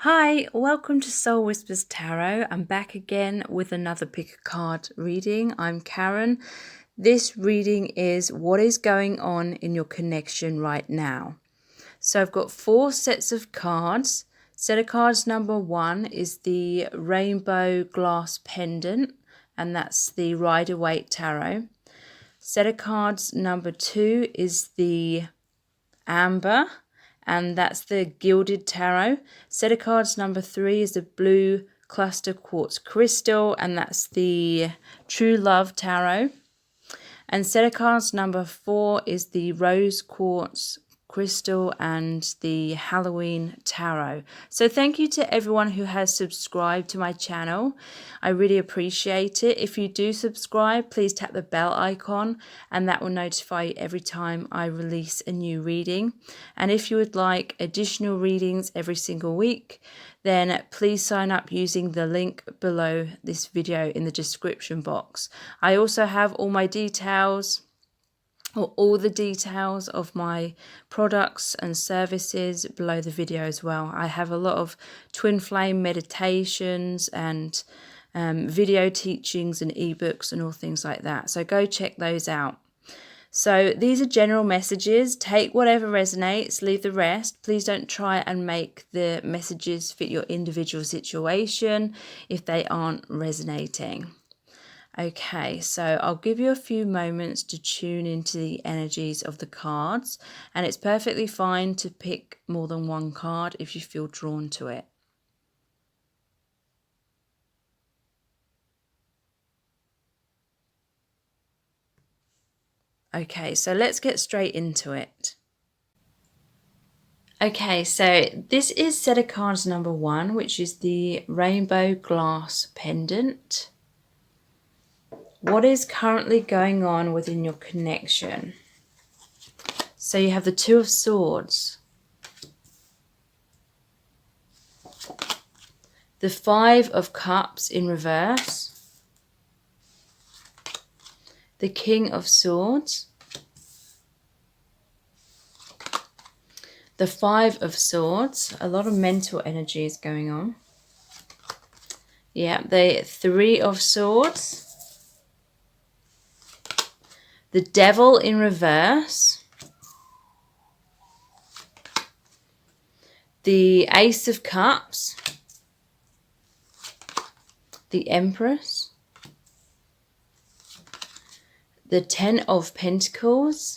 Hi, welcome to Soul Whispers Tarot. I'm back again with another pick a card reading. I'm Karen. This reading is what is going on in your connection right now. So I've got 4 sets of cards. Set of cards number 1 is the Rainbow Glass Pendant, and that's the Rider-Waite Tarot. Set of cards number 2 is the Amber, and that's the Gilded Tarot. Set of cards number 3 is the Blue Cluster Quartz Crystal, and that's the True Love Tarot. And set of cards number 4 is the Rose Quartz Crystal and the Halloween Tarot. So thank you to everyone who has subscribed to my channel. I really appreciate it. If you do subscribe, please tap the bell icon and that will notify you every time I release a new reading. And if you would like additional readings every single week, then please sign up using the link below this video in the description box. I also have all my details, or all the details of my products and services below the video as well. I have a lot of twin flame meditations and video teachings and ebooks and all things like that. So go check those out. So these are general messages. Take whatever resonates, leave the rest. Please don't try and make the messages fit your individual situation if they aren't resonating. Okay, so I'll give you a few moments to tune into the energies of the cards, and it's perfectly fine to pick more than one card if you feel drawn to it. Okay, so let's get straight into it. Okay, so this is set of cards number 1, which is the Rainbow Glass Pendant. What is currently going on within your connection? So you have the Two of Swords, the Five of Cups in reverse, the King of Swords, the Five of Swords. A lot of mental energy is going on. Yeah, the Three of Swords, the Devil in reverse, the Ace of Cups, the Empress, the Ten of Pentacles,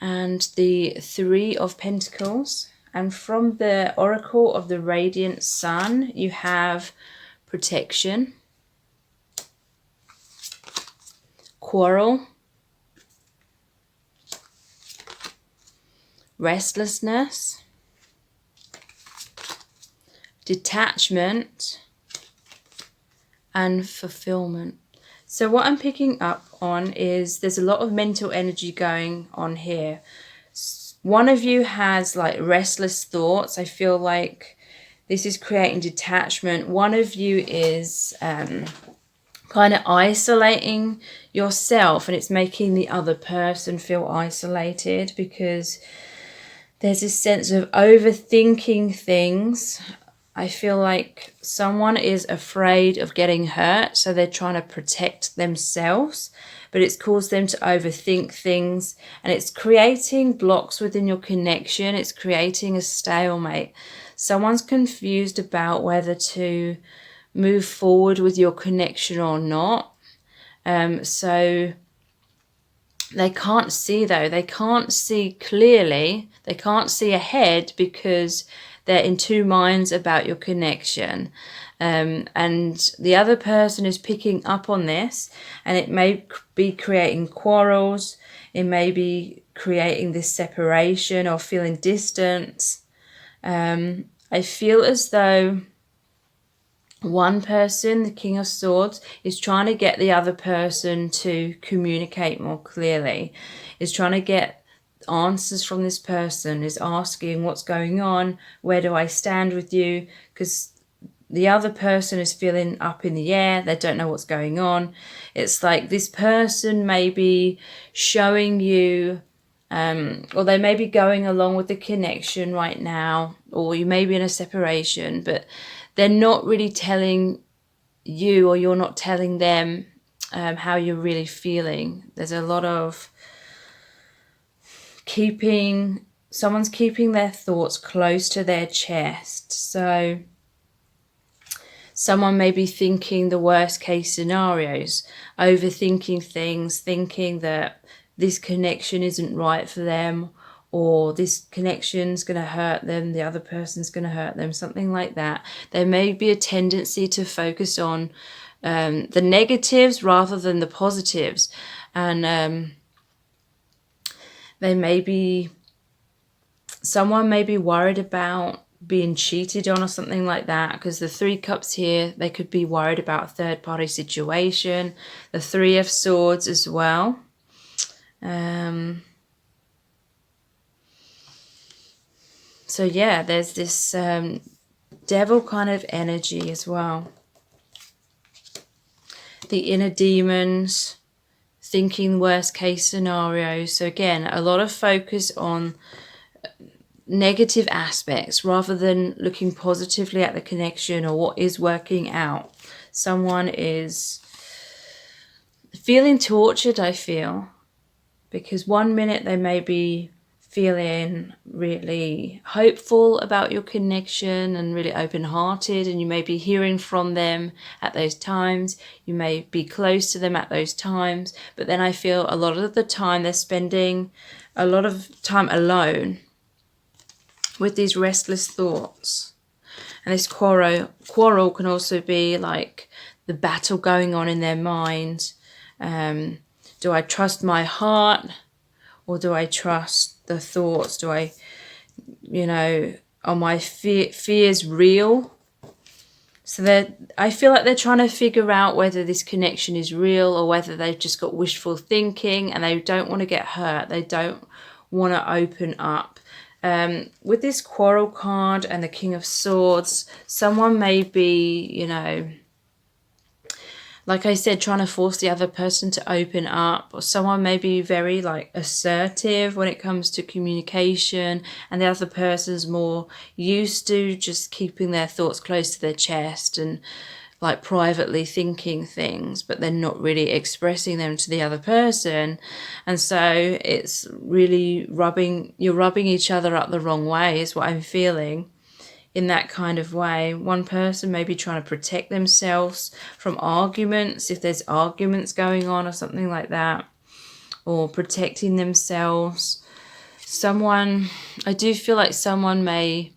and the Three of Pentacles. And from the Oracle of the Radiant Sun, you have protection, quarrel, restlessness, detachment, and fulfillment. So what I'm picking up on is there's a lot of mental energy going on here. One of you has like restless thoughts. I feel like this is creating detachment. One of you is kind of isolating yourself, and it's making the other person feel isolated because there's this sense of overthinking things. I feel like someone is afraid of getting hurt, so they're trying to protect themselves, but it's caused them to overthink things, and it's creating blocks within your connection. It's creating a stalemate. Someone's confused about whether to move forward with your connection or not. So they can't see, though. They can't see clearly. They can't see ahead because they're in two minds about your connection. And the other person is picking up on this, and it may be creating quarrels. It may be creating this separation or feeling distance. I feel as though one person, the King of Swords, is trying to get the other person to communicate more clearly, is trying to get answers from this person, is asking what's going on, where do I stand with you, because the other person is feeling up in the air. They don't know what's going on. It's like this person may be showing you or they may be going along with the connection right now, or you may be in a separation, but they're not really telling you, or you're not telling them how you're really feeling. There's a lot of someone's keeping their thoughts close to their chest. So someone may be thinking the worst case scenarios, overthinking things, thinking that this connection isn't right for them, or this connection's going to hurt them, the other person's going to hurt them, something like that. There may be a tendency to focus on the negatives rather than the positives. And someone may be worried about being cheated on or something like that, because the 3 cups here, they could be worried about a third party situation. The 3 of Swords as well. So yeah, there's this devil kind of energy as well. The inner demons, thinking worst case scenarios. So again, a lot of focus on negative aspects rather than looking positively at the connection or what is working out. Someone is feeling tortured, I feel, because one minute they may be feeling really hopeful about your connection and really open-hearted, and you may be hearing from them at those times. You may be close to them at those times, but then I feel a lot of the time they're spending a lot of time alone with these restless thoughts. And this quarrel can also be like the battle going on in their mind. Do I trust my heart, or do I trust the thoughts? Do I, are my fears real? So I feel like they're trying to figure out whether this connection is real or whether they've just got wishful thinking and they don't want to get hurt. They don't want to open up. With this quarrel card and the King of Swords, someone may be, like I said, trying to force the other person to open up, or someone may be very assertive when it comes to communication, and the other person's more used to just keeping their thoughts close to their chest and privately thinking things, but they're not really expressing them to the other person. And so it's really you're rubbing each other up the wrong way is what I'm feeling. In that kind of way, one person may be trying to protect themselves from arguments, if there's arguments going on or something like that, or protecting themselves. I do feel like someone may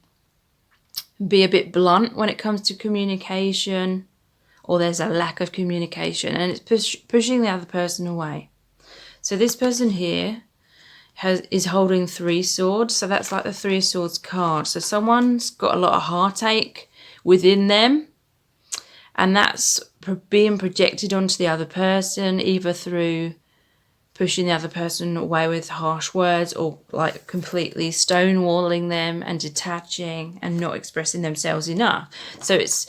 be a bit blunt when it comes to communication, or there's a lack of communication, and it's pushing the other person away. So this person here is holding 3 swords, so that's like the 3 of Swords card. So someone's got a lot of heartache within them, and that's being projected onto the other person, either through pushing the other person away with harsh words, or completely stonewalling them and detaching and not expressing themselves enough. So it's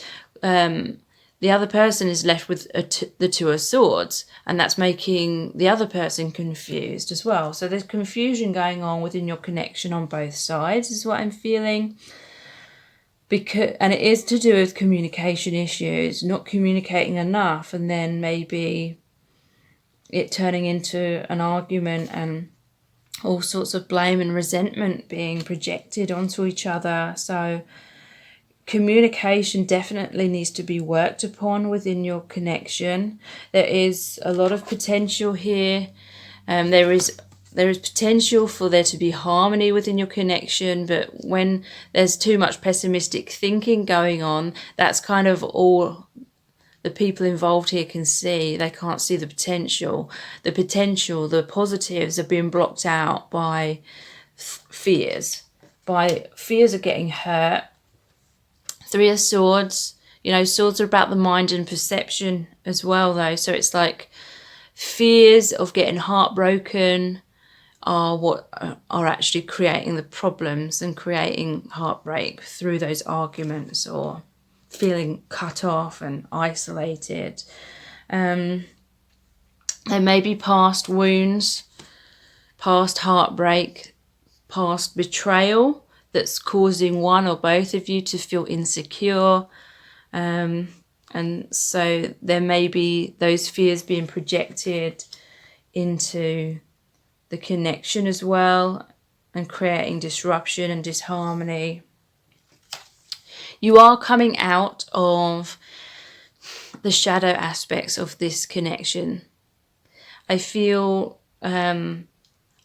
the other person is left with the 2 of Swords, and that's making the other person confused as well. So there's confusion going on within your connection on both sides is what I'm feeling. And it is to do with communication issues, not communicating enough, and then maybe it turning into an argument and all sorts of blame and resentment being projected onto each other. So communication definitely needs to be worked upon within your connection. There is a lot of potential here. There is potential for there to be harmony within your connection, but when there's too much pessimistic thinking going on, that's kind of all the people involved here can see. They can't see the potential. The positives are being blocked out by fears. By fears of getting hurt. 3 of Swords, swords are about the mind and perception as well, though. So it's like fears of getting heartbroken are what are actually creating the problems and creating heartbreak through those arguments, or feeling cut off and isolated. There may be past wounds past heartbreak, past betrayal that's causing one or both of you to feel insecure. And so there may be those fears being projected into the connection as well, and creating disruption and disharmony. You are coming out of the shadow aspects of this connection. I feel a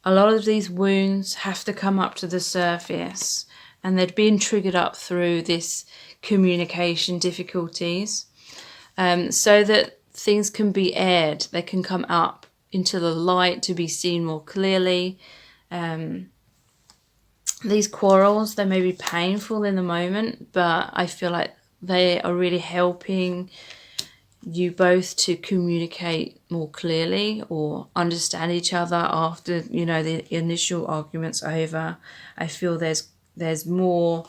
lot of these wounds have to come up to the surface, and they're being triggered up through this communication difficulties, so that things can be aired. They can come up into the light to be seen more clearly. These quarrels, they may be painful in the moment, but I feel like they are really helping you both to communicate more clearly or understand each other after, you know, the initial argument's over. I feel there's more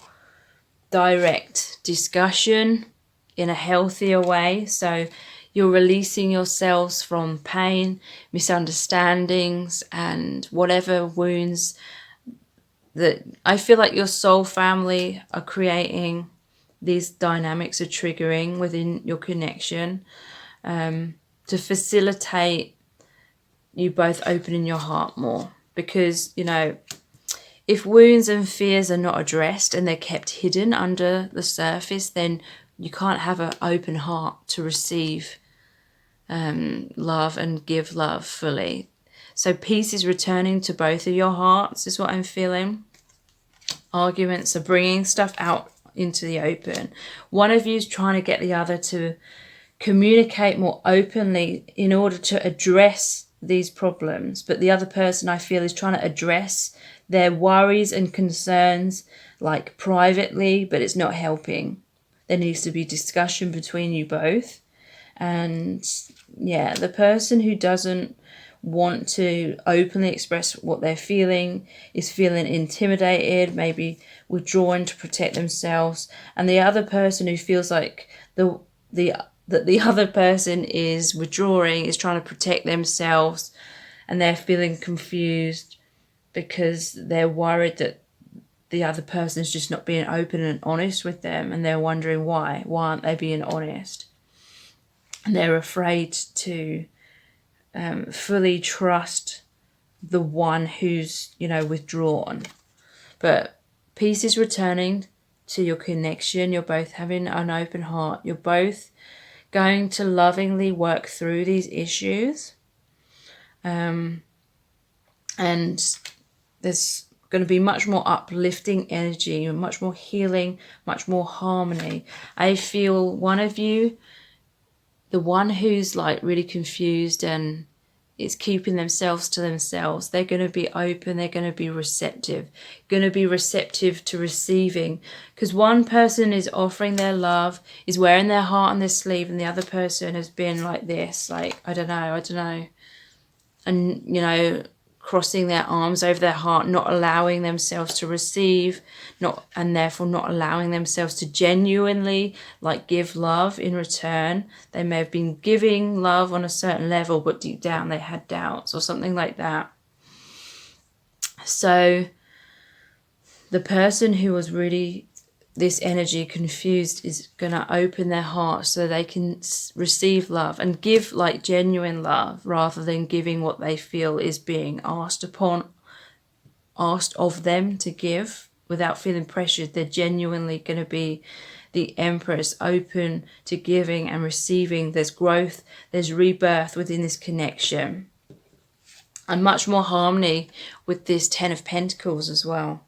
direct discussion in a healthier way. So you're releasing yourselves from pain, misunderstandings, and whatever wounds that I feel like your soul family are creating. These dynamics are triggering within your connection, to facilitate you both opening your heart more. Because, you know, if wounds and fears are not addressed and they're kept hidden under the surface, then you can't have an open heart to receive love and give love fully. So peace is returning to both of your hearts, is what I'm feeling. Arguments are bringing stuff out into the open. One of you is trying to get the other to communicate more openly in order to address these problems, but the other person, I feel, is trying to address their worries and concerns like privately, but it's not helping. There needs to be discussion between you both. And yeah, the person who doesn't want to openly express what they're feeling is feeling intimidated, maybe withdrawn to protect themselves, and the other person who feels like that the other person is withdrawing is trying to protect themselves, and they're feeling confused because they're worried that the other person is just not being open and honest with them, and they're wondering why aren't they being honest, and they're afraid to fully trust the one who's, you know, withdrawn. But peace is returning to your connection. You're both having an open heart. You're both going to lovingly work through these issues. And there's going to be much more uplifting energy, much more healing, much more harmony. I feel one of you, the one who's like really confused and is keeping themselves to themselves, they're going to be open, they're going to be receptive to receiving. Because one person is offering their love, is wearing their heart on their sleeve, and the other person has been like this, like, I don't know. And, you know, crossing their arms over their heart, not allowing themselves to receive, and therefore not allowing themselves to genuinely like give love in return. They may have been giving love on a certain level, but deep down they had doubts or something like that. So the person who was really this energy confused is going to open their heart so they can receive love and give like genuine love, rather than giving what they feel is being asked of them to give without feeling pressured. They're genuinely going to be the Empress, open to giving and receiving. There's growth, there's rebirth within this connection, and much more harmony with this 10 of Pentacles as well.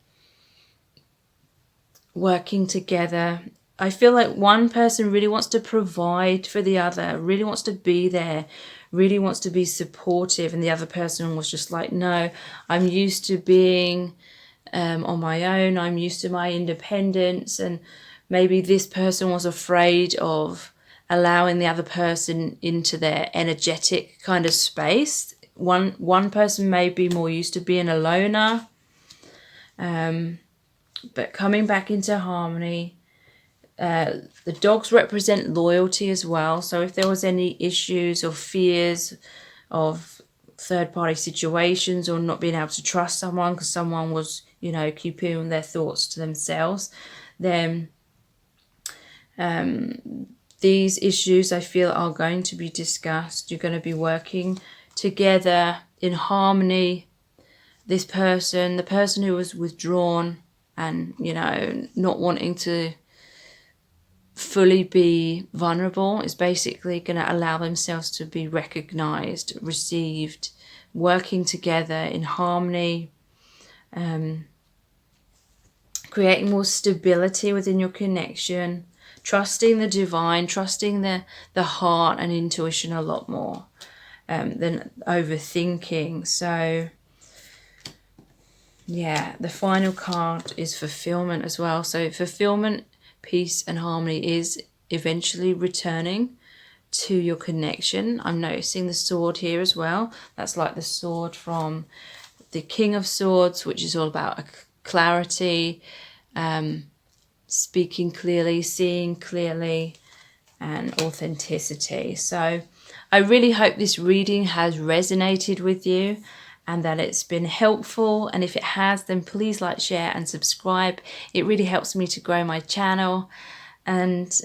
Working together. I feel like one person really wants to provide for the other, really wants to be there, really wants to be supportive, and the other person was just like, no, I'm used to being on my own, I'm used to my independence. And maybe this person was afraid of allowing the other person into their energetic kind of space. One person may be more used to being a loner, but coming back into harmony. The dogs represent loyalty as well. So if there was any issues or fears of third-party situations, or not being able to trust someone because someone was, you know, keeping their thoughts to themselves, then these issues I feel are going to be discussed. You're going to be working together in harmony. This person, the person who was withdrawn and, you know, not wanting to fully be vulnerable, is basically going to allow themselves to be recognized, received, working together in harmony, creating more stability within your connection, trusting the divine, trusting the heart and intuition a lot more than overthinking. So yeah, the final card is fulfillment as well. So fulfillment, peace and harmony is eventually returning to your connection. I'm noticing the sword here as well. That's like the sword from the King of Swords, which is all about clarity, speaking clearly, seeing clearly, and authenticity. So I really hope this reading has resonated with you and that it's been helpful. And if it has, then please like, share and subscribe. It really helps me to grow my channel. And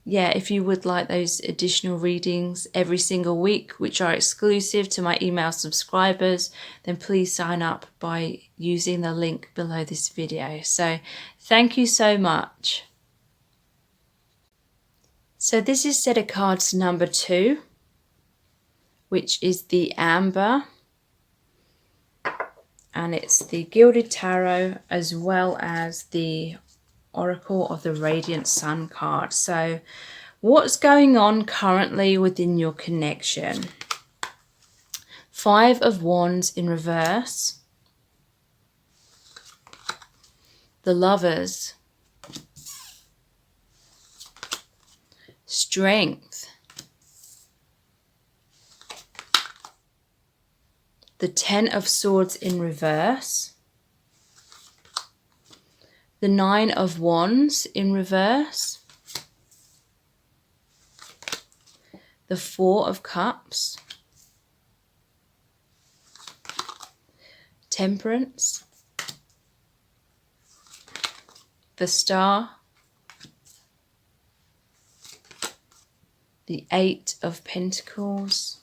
yeah, if you would like those additional readings every single week, which are exclusive to my email subscribers, then please sign up by using the link below this video. So thank you so much. So this is set of cards number 2, which is the Amber. And it's the Gilded Tarot as well as the Oracle of the Radiant Sun card. So what's going on currently within your connection? 5 of Wands in reverse. The Lovers. Strength. The 10 of Swords in reverse. The 9 of Wands in reverse. The 4 of Cups. Temperance. The Star. The 8 of Pentacles.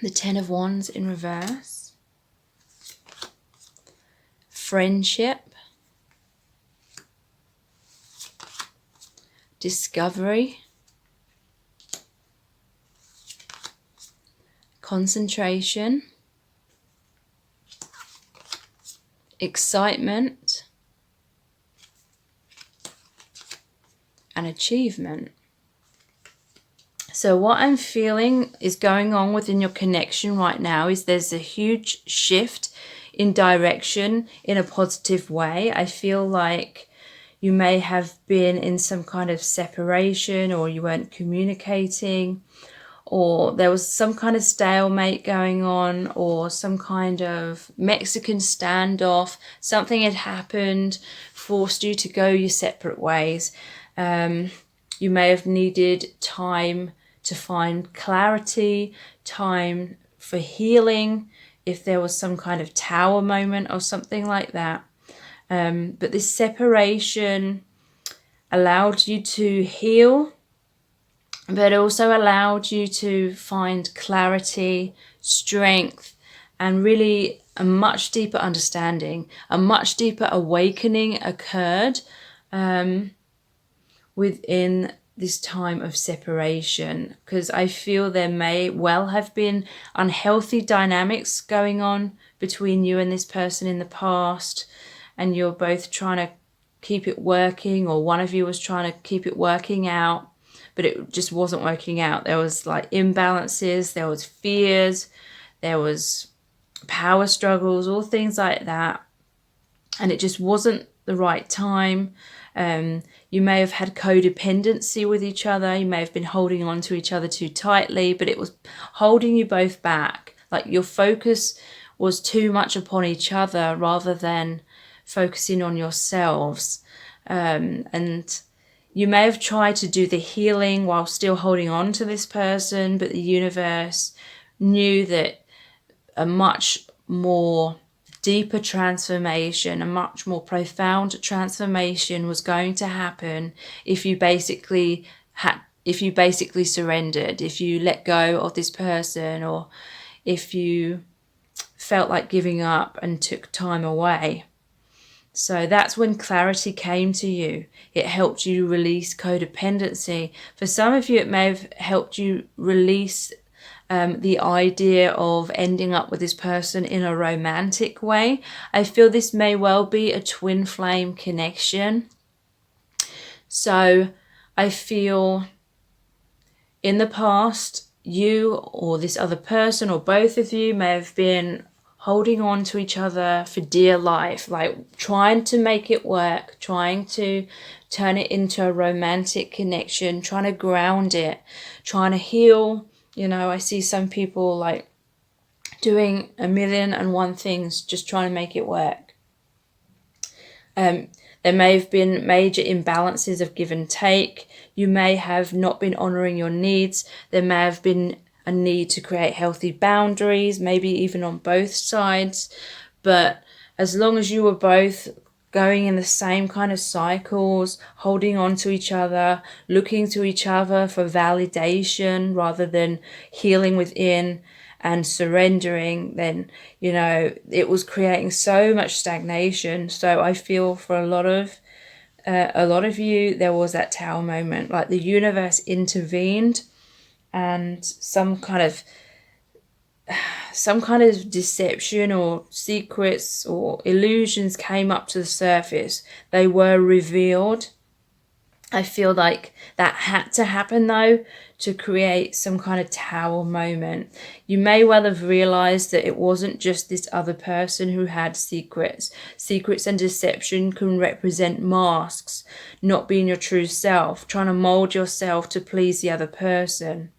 The 10 of Wands in reverse. Friendship. Discovery. Concentration. Excitement. And achievement. So what I'm feeling is going on within your connection right now is there's a huge shift in direction in a positive way. I feel like you may have been in some kind of separation, or you weren't communicating, or there was some kind of stalemate going on, or some kind of Mexican standoff. Something had happened, forced you to go your separate ways. You may have needed time to find clarity, time for healing, if there was some kind of tower moment or something like that. But this separation allowed you to heal, but also allowed you to find clarity, strength, and really a much deeper understanding, a much deeper awakening occurred within this time of separation, because I feel there may well have been unhealthy dynamics going on between you and this person in the past, and you're both trying to keep it working, or one of you was trying to keep it working out, but it just wasn't working out. There was like imbalances, there was fears, there was power struggles, all things like that, and it just wasn't the right time. You may have had codependency with each other. You may have been holding on to each other too tightly, but it was holding you both back. Like your focus was too much upon each other rather than focusing on yourselves. And You may have tried to do the healing while still holding on to this person, but the universe knew that a much more deeper transformation, a much more profound transformation was going to happen if you basically surrendered, if you let go of this person, or if you felt like giving up and took time away. So that's when clarity came to you. It helped you release codependency. For some of you, it may have helped you release the idea of ending up with this person in a romantic way. I feel this may well be a twin flame connection. So I feel in the past, you or this other person or both of you may have been holding on to each other for dear life, like trying to make it work, trying to turn it into a romantic connection, trying to ground it, trying to heal. You know, I see some people like doing 1,000,001 things, just trying to make it work. There may have been major imbalances of give and take. You may have not been honoring your needs. There may have been a need to create healthy boundaries, maybe even on both sides. But as long as you were both going in the same kind of cycles, holding on to each other, looking to each other for validation rather than healing within and surrendering, then, you know, it was creating so much stagnation. So I feel for a lot of you, there was that Tower moment, like the universe intervened and some kind of deception or secrets or illusions came up to the surface. They were revealed. I feel like that had to happen though to create some kind of Tower moment. You may well have realized that it wasn't just this other person who had secrets. Secrets and deception can represent masks, not being your true self, trying to mold yourself to please the other person,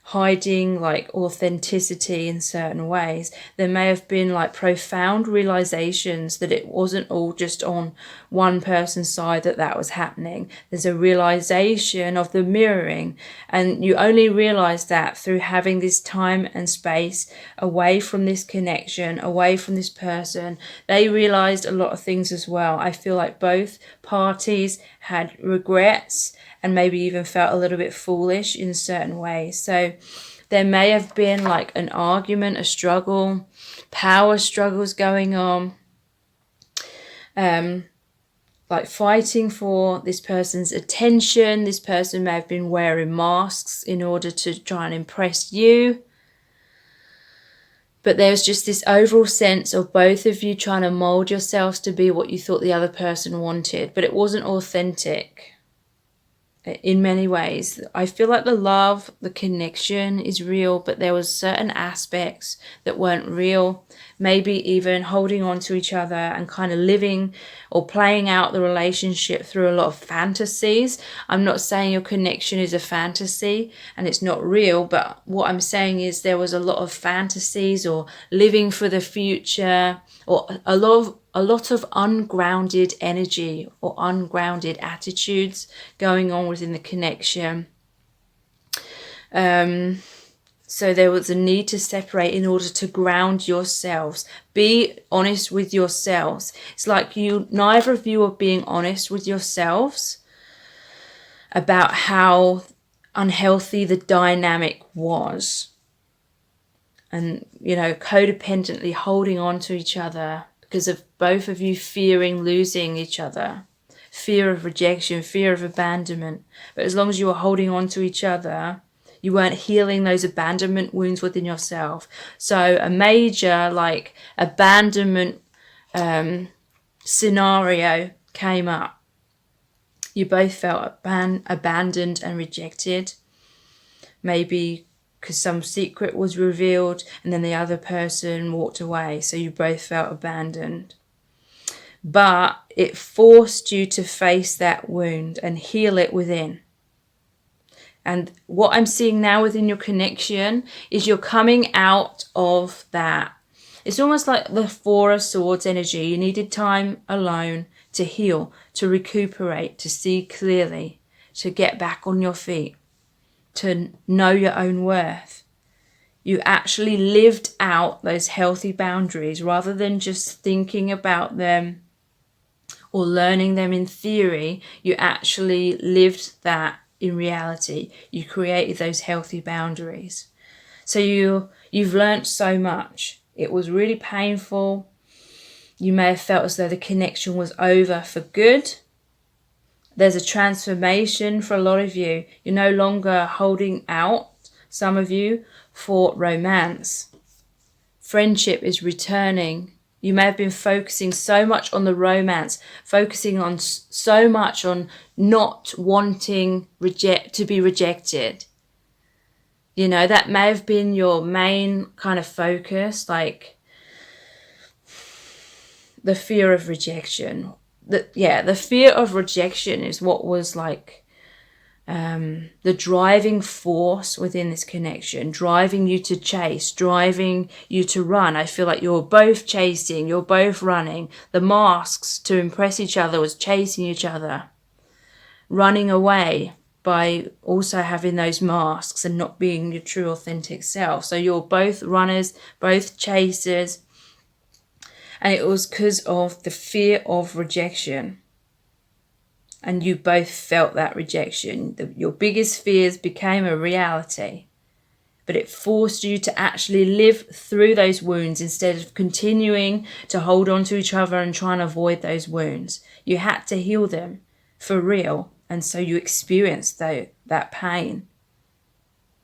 hiding like authenticity in certain ways. There may have been like profound realizations that it wasn't all just on one person's side that was happening. There's a realization of the mirroring, and you only realize that through having this time and space away from this connection, away from this person. They realized a lot of things as well. I feel like both parties had regrets and maybe even felt a little bit foolish in certain ways. So there may have been like an argument, a struggle, power struggles going on, like fighting for this person's attention. This person may have been wearing masks in order to try and impress you. But there was just this overall sense of both of you trying to mold yourselves to be what you thought the other person wanted, but it wasn't authentic. In many ways, I feel like the love, the connection is real, but there was certain aspects that weren't real. Maybe even holding on to each other and kind of living or playing out the relationship through a lot of fantasies. I'm not saying your connection is a fantasy and it's not real, but what I'm saying is there was a lot of fantasies or living for the future, or a lot of ungrounded energy or ungrounded attitudes going on within the connection. So there was a need to separate in order to ground yourselves. Be honest with yourselves. It's like neither of you are being honest with yourselves about how unhealthy the dynamic was. And, you know, codependently holding on to each other because of both of you fearing losing each other, fear of rejection, fear of abandonment. But as long as you were holding on to each other, you weren't healing those abandonment wounds within yourself. So a major like abandonment scenario came up. You both felt abandoned and rejected. Maybe because some secret was revealed and then the other person walked away. So you both felt abandoned. But it forced you to face that wound and heal it within. And what I'm seeing now within your connection is you're coming out of that. It's almost like the Four of Swords energy. You needed time alone to heal, to recuperate, to see clearly. to get back on your feet, to know your own worth. You actually lived out those healthy boundaries rather than just thinking about them or learning them in theory. You actually lived that in reality. You created those healthy boundaries. So you've learned so much. It was really painful. You may have felt as though the connection was over for good. There's a transformation for a lot of you. You're no longer holding out, some of you, for romance. Friendship is returning. You may have been focusing so much on the romance, focusing on so much on not wanting to be rejected. You know, that may have been your main kind of focus, like the fear of rejection. The fear of rejection is what was like the driving force within this connection, driving you to chase, driving you to run. I feel like you're both chasing, you're both running. The masks to impress each other was chasing each other, running away by also having those masks and not being your true authentic self. So you're both runners, both chasers. And it was because of the fear of rejection. And you both felt that rejection. Your biggest fears became a reality. But it forced you to actually live through those wounds instead of continuing to hold on to each other and trying to avoid those wounds. You had to heal them for real. And so you experienced that pain.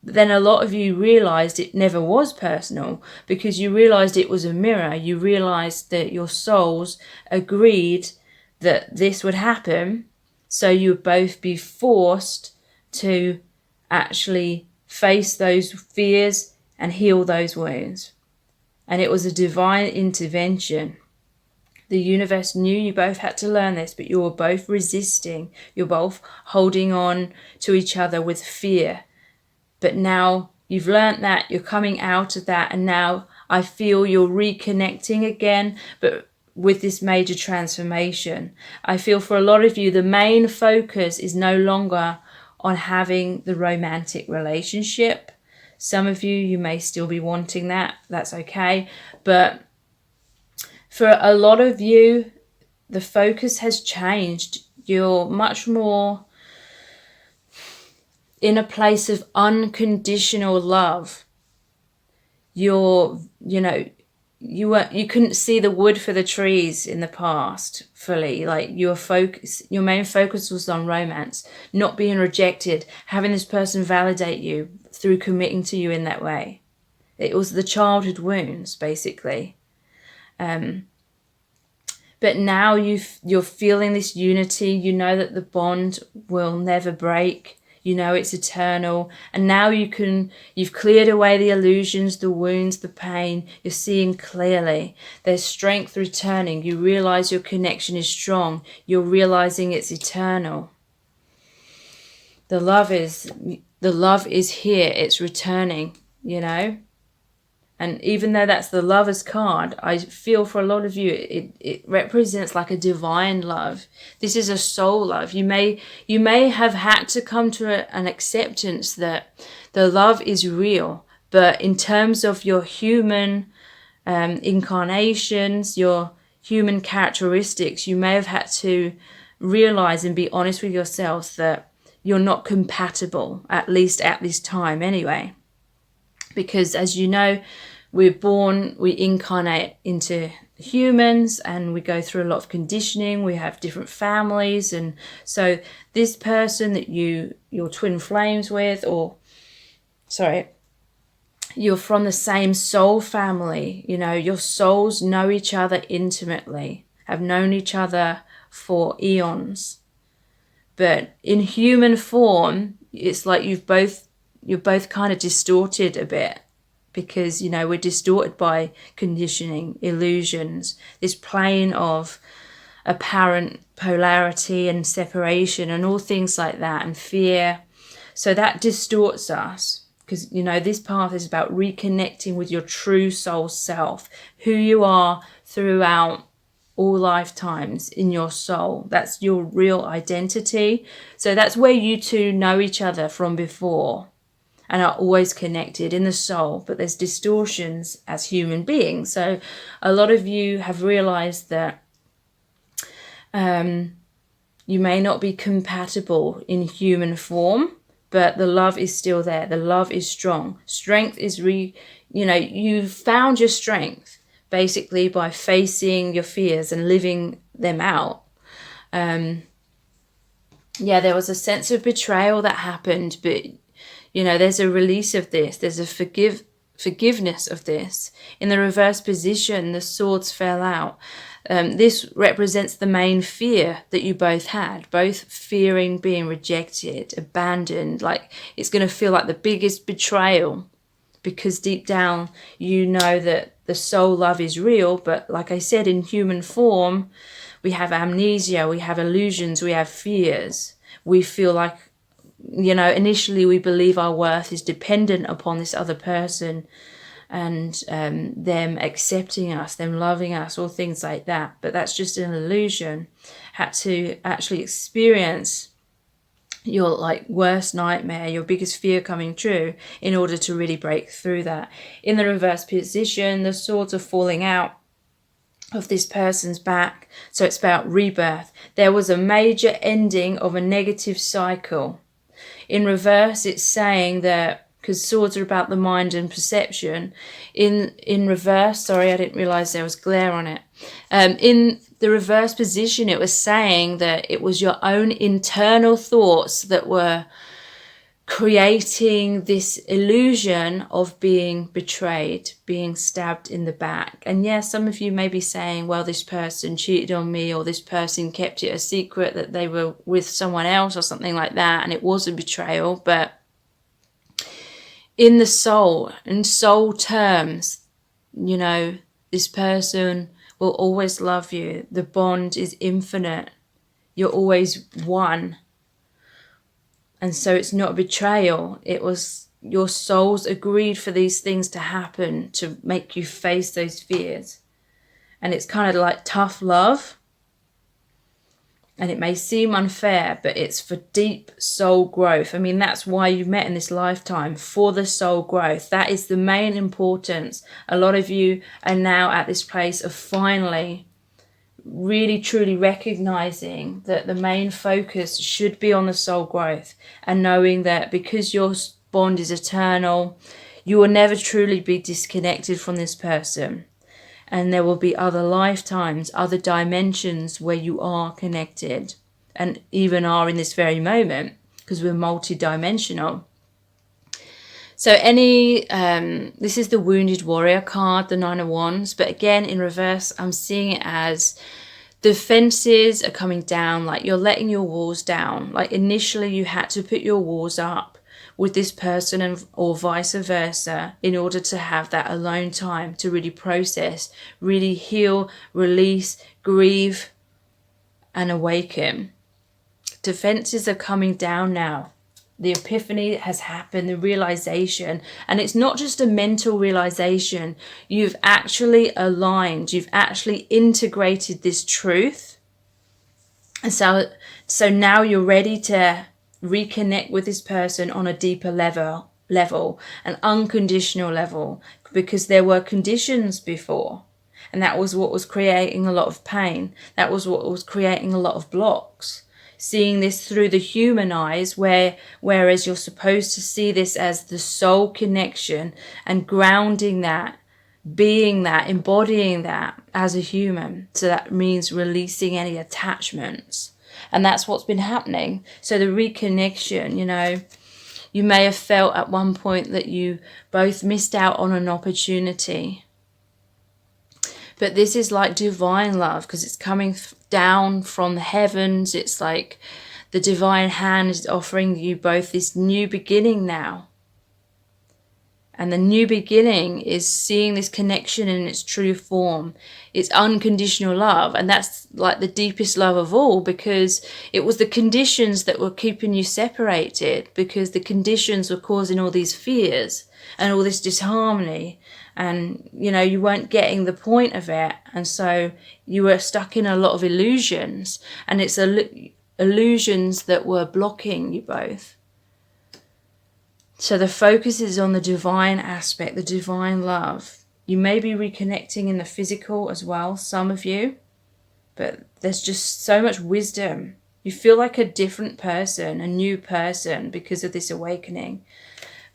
But then a lot of you realized it never was personal because you realized it was a mirror. You realized that your souls agreed that this would happen. So you would both be forced to actually face those fears and heal those wounds. And it was a divine intervention. The universe knew you both had to learn this, but you were both resisting. You're both holding on to each other with fear. But now you've learned that, you're coming out of that, and now I feel you're reconnecting again, but with this major transformation. I feel for a lot of you, the main focus is no longer on having the romantic relationship. Some of you may still be wanting that. That's okay. But for a lot of you, the focus has changed. You're much more in a place of unconditional love. You couldn't see the wood for the trees in the past fully. Like your main focus was on romance, not being rejected, having this person validate you through committing to you in that way. It was the childhood wounds, basically. But now you're feeling this unity. You know that the bond will never break. You know it's eternal. And now you've cleared away the illusions, the wounds, the pain. You're seeing clearly. There's strength returning. You realize your connection is strong. You're realizing it's eternal. The love is here. It's returning, you know. And even though that's the Lover's card, I feel for a lot of you, it represents like a divine love. This is a soul love. You may have had to come to an acceptance that the love is real. But in terms of your human incarnations, your human characteristics, you may have had to realize and be honest with yourself that you're not compatible, at least at this time anyway. Because as you know, we're born, we incarnate into humans and we go through a lot of conditioning. We have different families. And so this person that you're twin flames with, you're from the same soul family. You know, your souls know each other intimately, have known each other for eons. But in human form, it's like you're both kind of distorted a bit because, you know, we're distorted by conditioning, illusions, this plane of apparent polarity and separation and all things like that, and fear. So that distorts us because, you know, this path is about reconnecting with your true soul self, who you are throughout all lifetimes in your soul. That's your real identity. So that's where you two know each other from before and are always connected in the soul, but there's distortions as human beings. So a lot of you have realized that you may not be compatible in human form, but the love is still there. The love is strong. Strength is you've found your strength basically by facing your fears and living them out. There was a sense of betrayal that happened, but there's a release of this. There's a forgiveness of this. In the reverse position, the swords fell out. This represents the main fear that you both had, both fearing being rejected, abandoned. Like it's going to feel like the biggest betrayal, because deep down you know that the soul love is real. But like I said, in human form, we have amnesia, we have illusions, we have fears. We feel like, initially we believe our worth is dependent upon this other person and them accepting us, them loving us, or things like that. But that's just an illusion. Had to actually experience your worst nightmare, your biggest fear coming true in order to really break through that. In the reverse position, the swords are falling out of this person's back. So it's about rebirth. There was a major ending of a negative cycle. In reverse, it's saying that, because swords are about the mind and perception. In reverse, sorry, I didn't realize there was glare on it. In the reverse position, it was saying that it was your own internal thoughts that were creating this illusion of being betrayed, being stabbed in the back. And yes, some of you may be saying, well, this person cheated on me, or this person kept it a secret that they were with someone else or something like that, and it was a betrayal. But in the soul, in soul terms, this person will always love you. The bond is infinite. You're always one. And so it's not a betrayal. It was your souls agreed for these things to happen to make you face those fears. And it's kind of like tough love. And it may seem unfair, but it's for deep soul growth. I mean, that's why you met in this lifetime, for the soul growth. That is the main importance. A lot of you are now at this place of finally really truly recognizing that the main focus should be on the soul growth, and knowing that because your bond is eternal, you will never truly be disconnected from this person. And there will be other lifetimes, other dimensions where you are connected, and even are in this very moment, because we're multi-dimensional. So this is the Wounded Warrior card, the Nine of Wands. But again, in reverse, I'm seeing it as defenses are coming down, like you're letting your walls down. Like initially you had to put your walls up with this person, or vice versa, in order to have that alone time to really process, really heal, release, grieve, and awaken. Defenses are coming down now. The epiphany has happened, the realization, and it's not just a mental realization. You've actually aligned, you've actually integrated this truth. And so now you're ready to reconnect with this person on a deeper level, an unconditional level, because there were conditions before, and that was what was creating a lot of pain. That was what was creating a lot of blocks. Seeing this through the human eyes, whereas you're supposed to see this as the soul connection and grounding that, being that, embodying that as a human. So that means releasing any attachments. And that's what's been happening. So the reconnection, you may have felt at one point that you both missed out on an opportunity. But this is like divine love, because it's coming down from the heavens. It's like the divine hand is offering you both this new beginning now. And the new beginning is seeing this connection in its true form. It's unconditional love. And that's like the deepest love of all, because it was the conditions that were keeping you separated, because the conditions were causing all these fears and all this disharmony. and you weren't getting the point of it, and so you were stuck in a lot of illusions, and it's illusions that were blocking you both. So the focus is on the divine aspect, the divine love. You may be reconnecting in the physical as well, some of you, but there's just so much wisdom. You feel like a different person, a new person, because of this awakening.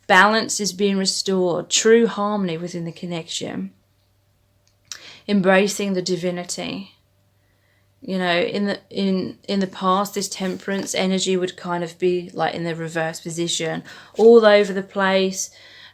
Balance is being restored, true harmony within the connection. Embracing the divinity. In the past, this temperance energy would kind of be like in the reverse position, all over the place.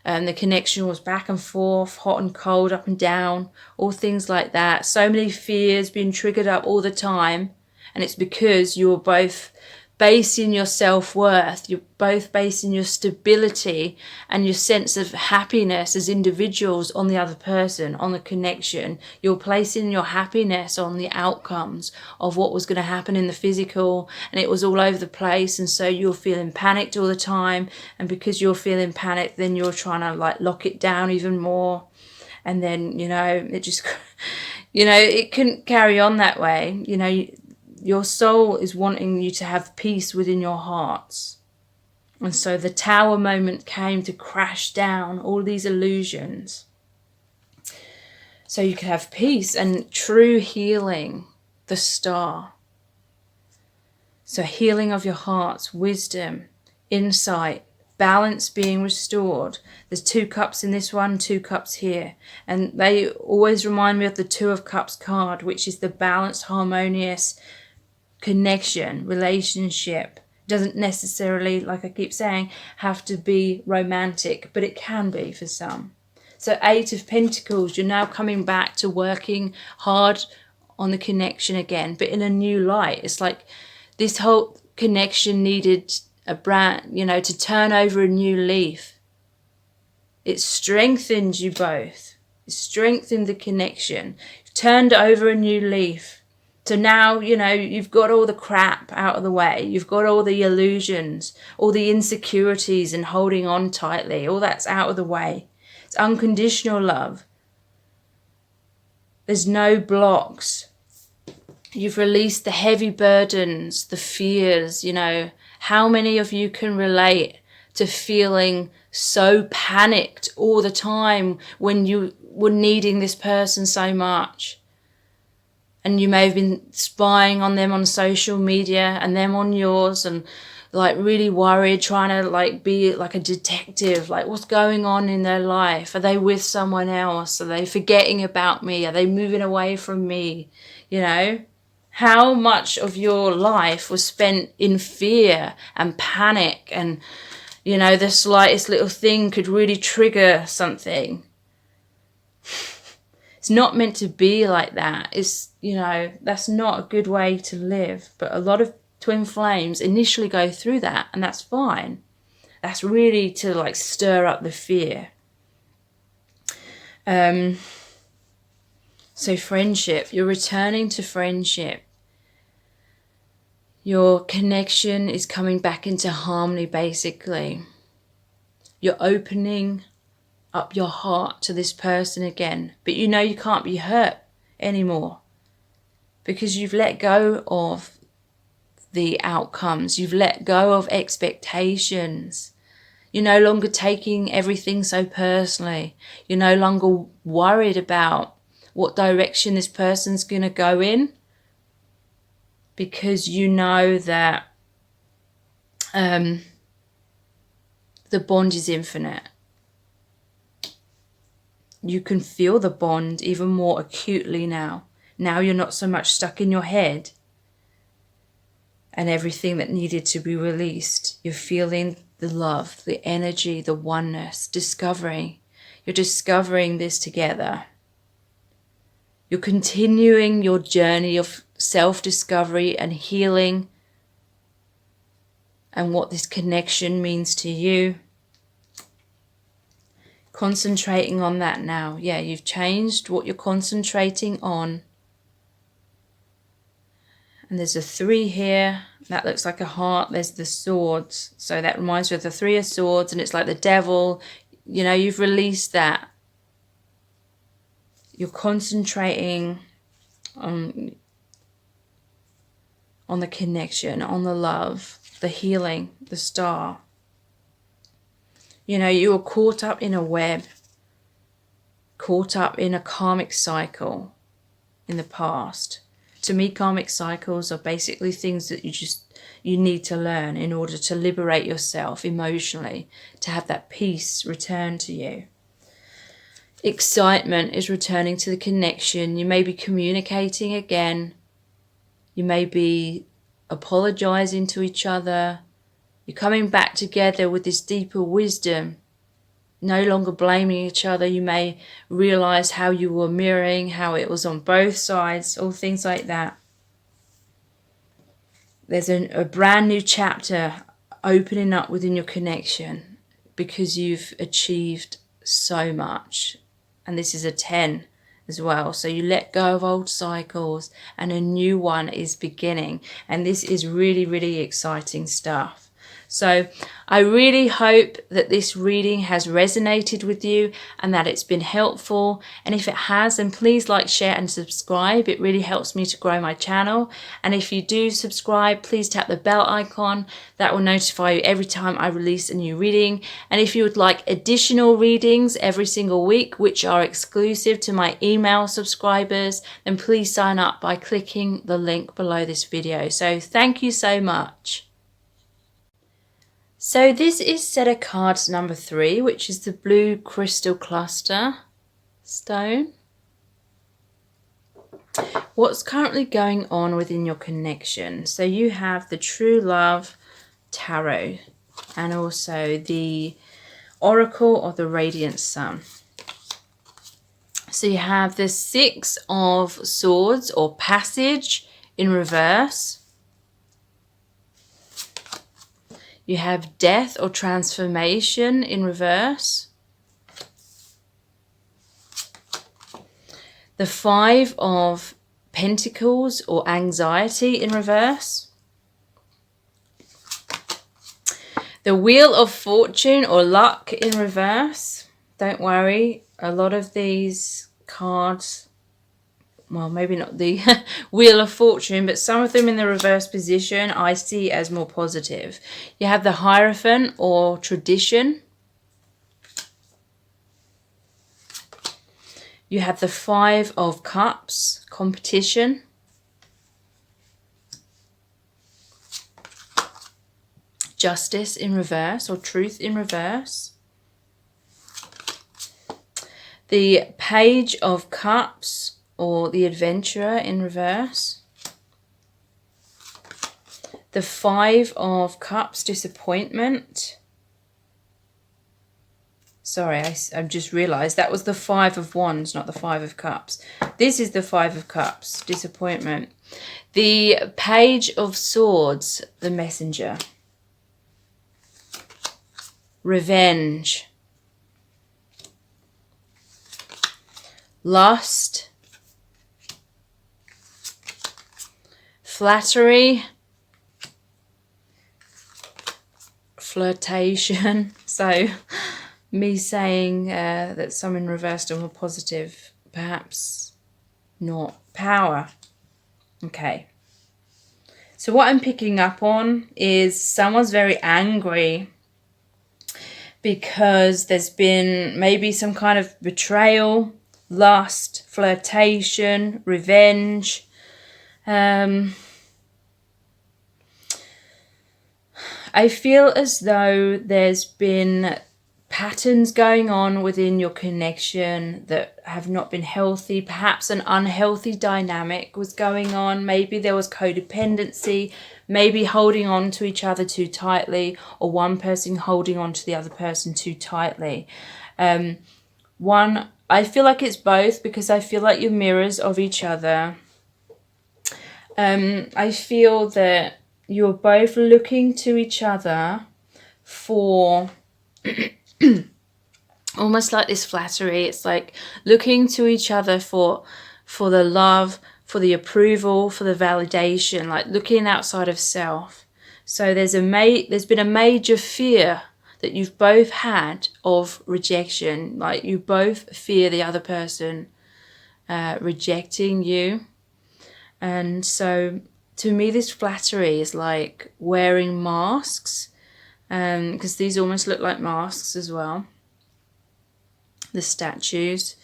The connection was back and forth, hot and cold, up and down, all things like that. So many fears being triggered up all the time. And it's because you're both basing your self-worth, you're both basing your stability and your sense of happiness as individuals on the other person, on the connection. You're placing your happiness on the outcomes of what was going to happen in the physical, and it was all over the place, and so you're feeling panicked all the time, and because you're feeling panicked, then you're trying to like lock it down even more, and then it just it couldn't carry on that way. Your soul is wanting you to have peace within your hearts. And so the tower moment came to crash down all these illusions. So you could have peace and true healing, the star. So healing of your hearts, wisdom, insight, balance being restored. There's 2 cups in this one, 2 cups here. And they always remind me of the 2 of Cups card, which is the balanced, harmonious connection, relationship. Doesn't necessarily, like I keep saying, have to be romantic, but it can be for some. So 8 of Pentacles, you're now coming back to working hard on the connection again, but in a new light. It's like this whole connection needed a brand, to turn over a new leaf. It strengthened you both. It strengthened the connection. You've turned over a new leaf. So now, you've got all the crap out of the way. You've got all the illusions, all the insecurities and holding on tightly. All that's out of the way. It's unconditional love. There's no blocks. You've released the heavy burdens, the fears. How many of you can relate to feeling so panicked all the time when you were needing this person so much? And you may have been spying on them on social media and them on yours, and like really worried, trying to like be like a detective, like what's going on in their life? Are they with someone else? Are they forgetting about me? Are they moving away from me? How much of your life was spent in fear and panic, and the slightest little thing could really trigger something. It's not meant to be like that. It's, that's not a good way to live. But a lot of twin flames initially go through that, and that's fine. That's really to like stir up the fear. So friendship, you're returning to friendship. Your connection is coming back into harmony, basically. You're opening up your heart to this person again, but you can't be hurt anymore because you've let go of the outcomes. You've let go of expectations. You're no longer taking everything so personally. You're no longer worried about what direction this person's going to go in, because you know that the bond is infinite. You can feel the bond even more acutely now. Now you're not so much stuck in your head and everything that needed to be released. You're feeling the love, the energy, the oneness, discovery. You're discovering this together. You're continuing your journey of self-discovery and healing and what this connection means to you. Concentrating on that now. Yeah, you've changed what you're concentrating on. And there's a 3 here. That looks like a heart. There's the swords. So that reminds me of the 3 of swords, and it's like the devil. You've released that. You're concentrating on the connection, on the love, the healing, the star. You know, you were caught up in a web, caught up in a karmic cycle in the past. To me, karmic cycles are basically things that you need to learn in order to liberate yourself emotionally, to have that peace return to you. Excitement is returning to the connection. You may be communicating again. You may be apologizing to each other. You're coming back together with this deeper wisdom, no longer blaming each other. You may realize how you were mirroring, how it was on both sides, all things like that. There's a brand new chapter opening up within your connection because you've achieved so much. And this is a 10 as well. So you let go of old cycles and a new one is beginning. And this is really, really exciting stuff. So I really hope that this reading has resonated with you and that it's been helpful. And if it has, then please like, share and subscribe. It really helps me to grow my channel. And if you do subscribe, please tap the bell icon. That will notify you every time I release a new reading. And if you would like additional readings every single week, which are exclusive to my email subscribers, then please sign up by clicking the link below this video. So thank you so much. So this is set of cards number 3, which is the blue crystal cluster stone. What's currently going on within your connection? So you have the True Love Tarot and also the Oracle of the Radiant Sun. So you have the 6 of Swords or Passage in reverse. You have Death or Transformation in reverse. The 5 of Pentacles or Anxiety in reverse. The Wheel of Fortune or Luck in reverse. Don't worry, a lot of these cards, well, maybe not the Wheel of Fortune, but some of them in the reverse position I see as more positive. You have the Hierophant or Tradition. You have the 5 of Cups, Competition. Justice in reverse or Truth in reverse. The Page of Cups or the Adventurer in reverse. The 5 of Cups, Disappointment. Sorry, I've just realised that was the 5 of Wands, not the 5 of Cups. This is the 5 of Cups, Disappointment. The Page of Swords, the Messenger. Revenge. Lust. Flattery. Flirtation. So me saying that some in reversed are more positive, perhaps not. Power. Okay. So what I'm picking up on is someone's very angry because there's been maybe some kind of betrayal, lust, flirtation, revenge. I feel as though there's been patterns going on within your connection that have not been healthy. Perhaps an unhealthy dynamic was going on. Maybe there was codependency, maybe holding on to each other too tightly, or one person holding on to the other person too tightly. I feel like it's both, because I feel like you're mirrors of each other. I feel that you're both looking to each other for almost like this flattery. It's like looking to each other for the love, for the approval, for the validation, like looking outside of self. So there's been a major fear that you've both had of rejection. Like you both fear the other person rejecting you. And so to me, this flattery is like wearing masks, because these almost look like masks as well, the statues.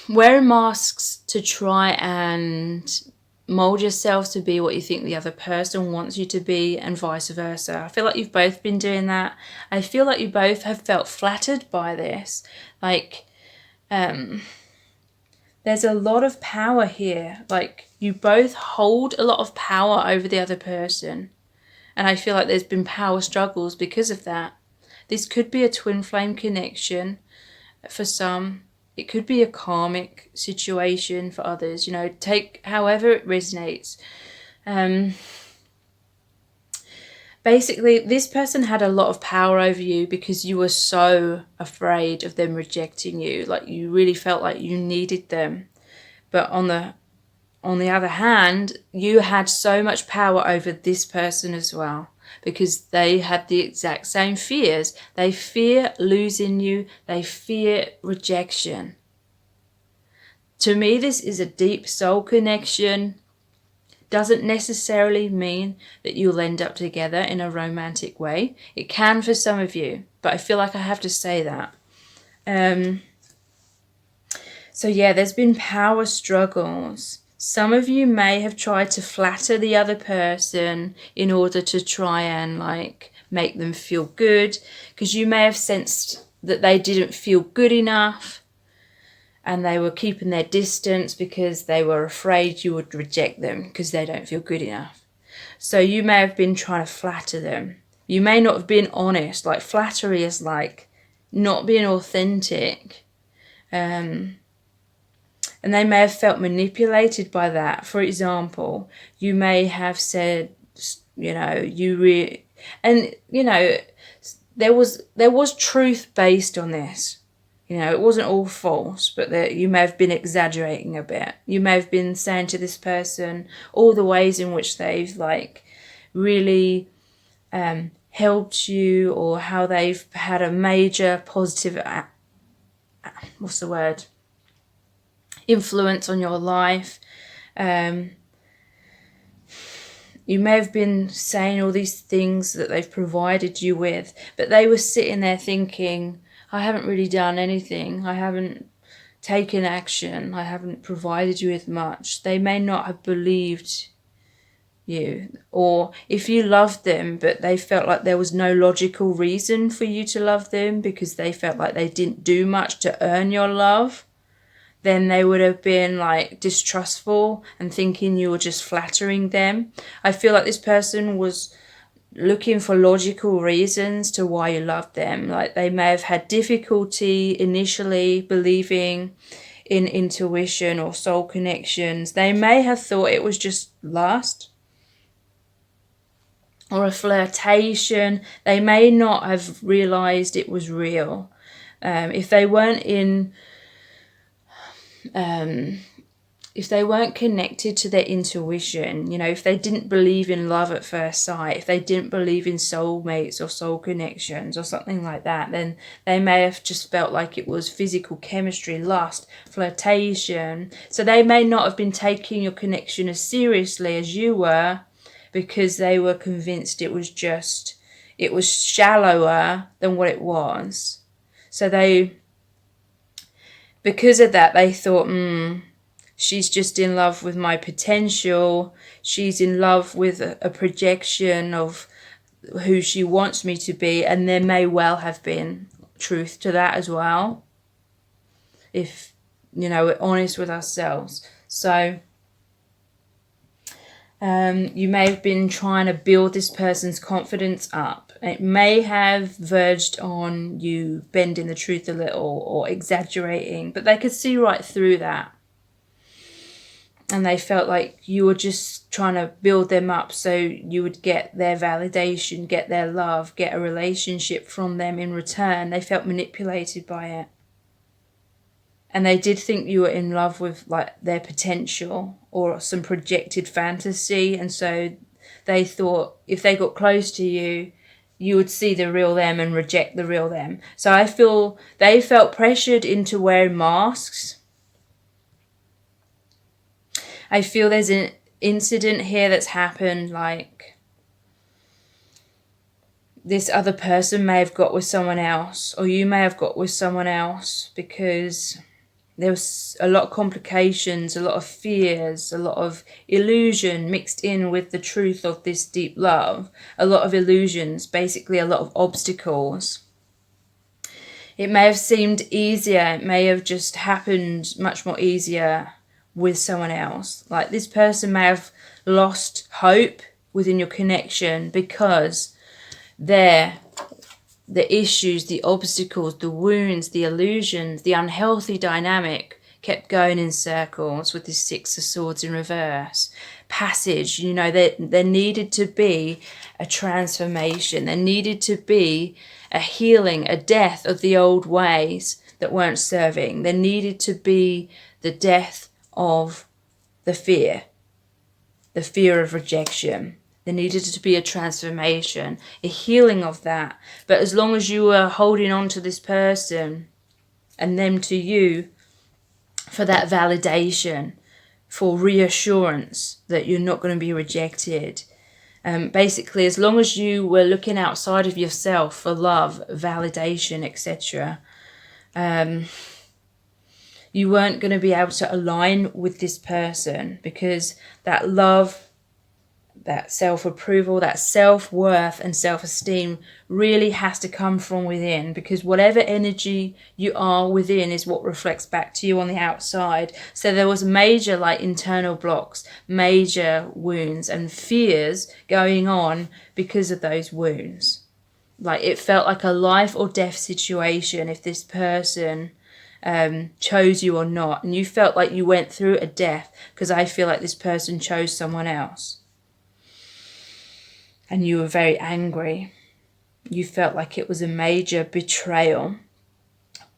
Wearing masks to try and mold yourself to be what you think the other person wants you to be, and vice versa. I feel like you've both been doing that. I feel like you both have felt flattered by this. Like, there's a lot of power here. Like, you both hold a lot of power over the other person. And I feel like there's been power struggles because of that. This could be a twin flame connection for some. It could be a karmic situation for others. You know, take however it resonates. Basically, this person had a lot of power over you because you were so afraid of them rejecting you. Like, you really felt like you needed them. But on the other hand, you had so much power over this person as well, because they had the exact same fears. They fear losing you. They fear rejection. To me, this is a deep soul connection. Doesn't necessarily mean that you'll end up together in a romantic way. It can for some of you, but I feel like I have to say that. So yeah, there's been power struggles. Some of you may have tried to flatter the other person in order to try and like make them feel good, because you may have sensed that they didn't feel good enough and they were keeping their distance because they were afraid you would reject them because they don't feel good enough. So you may have been trying to flatter them. You may not have been honest. Like, flattery is like not being authentic. And they may have felt manipulated by that. For example, you may have said, you know, there was truth based on this. You know, it wasn't all false, but you may have been exaggerating a bit. You may have been saying to this person all the ways in which they've like really helped you, or how they've had a major positive, influence on your life. You may have been saying all these things that they've provided you with, but they were sitting there thinking, I haven't really done anything. I haven't taken action. I haven't provided you with much. They may not have believed you. Or if you loved them, but they felt like there was no logical reason for you to love them because they felt like they didn't do much to earn your love, then they would have been like distrustful and thinking you were just flattering them. I feel like this person was looking for logical reasons to why you loved them. Like, they may have had difficulty initially believing in intuition or soul connections. They may have thought it was just lust or a flirtation. They may not have realized it was real. If they weren't connected to their intuition, you know, if they didn't believe in love at first sight, if they didn't believe in soulmates or soul connections or something like that, then they may have just felt like it was physical chemistry, lust, flirtation. So they may not have been taking your connection as seriously as you were, because they were convinced it was shallower than what it was. So because of that, they thought, she's just in love with my potential. She's in love with a projection of who she wants me to be. And there may well have been truth to that as well, if, you know, we're honest with ourselves. So you may have been trying to build this person's confidence up. It may have verged on you bending the truth a little or exaggerating, but they could see right through that. And they felt like you were just trying to build them up so you would get their validation, get their love, get a relationship from them in return. They felt manipulated by it. And they did think you were in love with like their potential or some projected fantasy. And so they thought if they got close to you, you would see the real them and reject the real them. So I feel they felt pressured into wearing masks I feel there's an incident here that's happened, like this other person may have got with someone else, or you may have got with someone else, because there was a lot of complications, a lot of fears, a lot of illusion mixed in with the truth of this deep love. A lot of illusions, basically a lot of obstacles. It may have seemed easier, it may have just happened much more easier with someone else. Like this person may have lost hope within your connection because the issues, the obstacles, the wounds, the illusions, the unhealthy dynamic kept going in circles with this Six of Swords in reverse. Passage, you know, there needed to be a transformation. There needed to be a healing, a death of the old ways that weren't serving. There needed to be the death of the fear of rejection. There needed to be a transformation, a healing of that. But as long as you were holding on to this person and them to you for that validation, for reassurance that you're not going to be rejected, basically, as long as you were looking outside of yourself for love, validation, etc., you weren't going to be able to align with this person, because that love, that self-approval, that self-worth and self-esteem really has to come from within, because whatever energy you are within is what reflects back to you on the outside. So there was major internal blocks, major wounds and fears going on because of those wounds. Like it felt like a life or death situation if this person chose you or not, and you felt like you went through a death because I feel like this person chose someone else. And you were very angry. You felt like it was a major betrayal.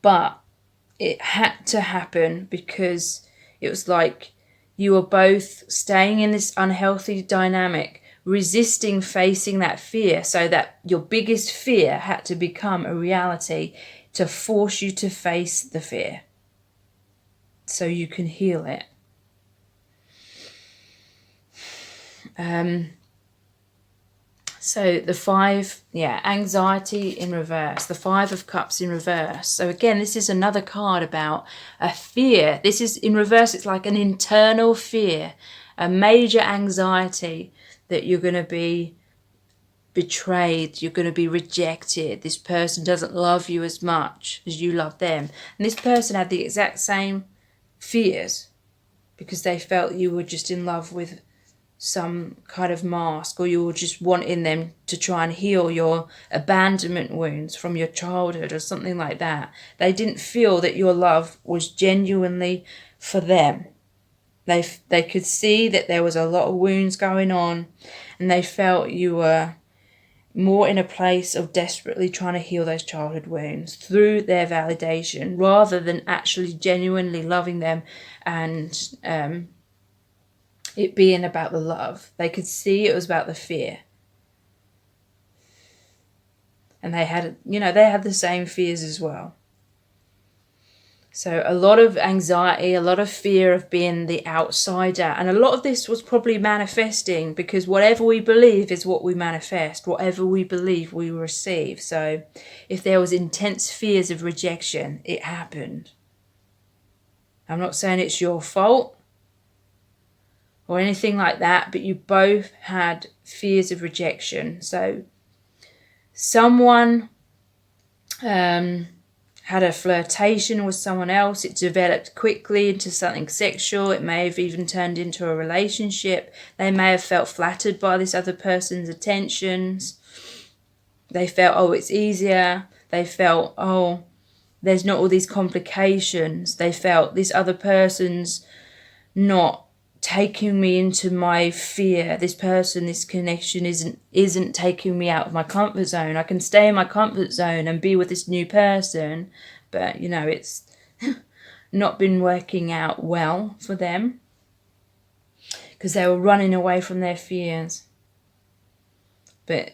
But it had to happen because it was like you were both staying in this unhealthy dynamic, resisting facing that fear, so that your biggest fear had to become a reality to force you to face the fear so you can heal it. So the 5, anxiety in reverse, the 5 of Cups in reverse. So again, this is another card about a fear. This is in reverse, it's like an internal fear, a major anxiety that you're going to be betrayed, you're going to be rejected, this person doesn't love you as much as you love them. And this person had the exact same fears because they felt you were just in love with some kind of mask, or you were just wanting them to try and heal your abandonment wounds from your childhood or something like that. They didn't feel that your love was genuinely for them. They could see that there was a lot of wounds going on, and they felt you were more in a place of desperately trying to heal those childhood wounds through their validation rather than actually genuinely loving them and it being about the love. They could see it was about the fear. And they had the same fears as well. So a lot of anxiety, a lot of fear of being the outsider. And a lot of this was probably manifesting because whatever we believe is what we manifest. Whatever we believe, we receive. So if there was intense fears of rejection, it happened. I'm not saying it's your fault or anything like that, but you both had fears of rejection. So someone had a flirtation with someone else. It developed quickly into something sexual. It may have even turned into a relationship. They may have felt flattered by this other person's attentions. They felt, oh, it's easier. They felt, oh, there's not all these complications. They felt this other person's not taking me into my fear. This person, this connection isn't taking me out of my comfort zone. I can stay in my comfort zone and be with this new person, but it's not been working out well for them because they were running away from their fears. But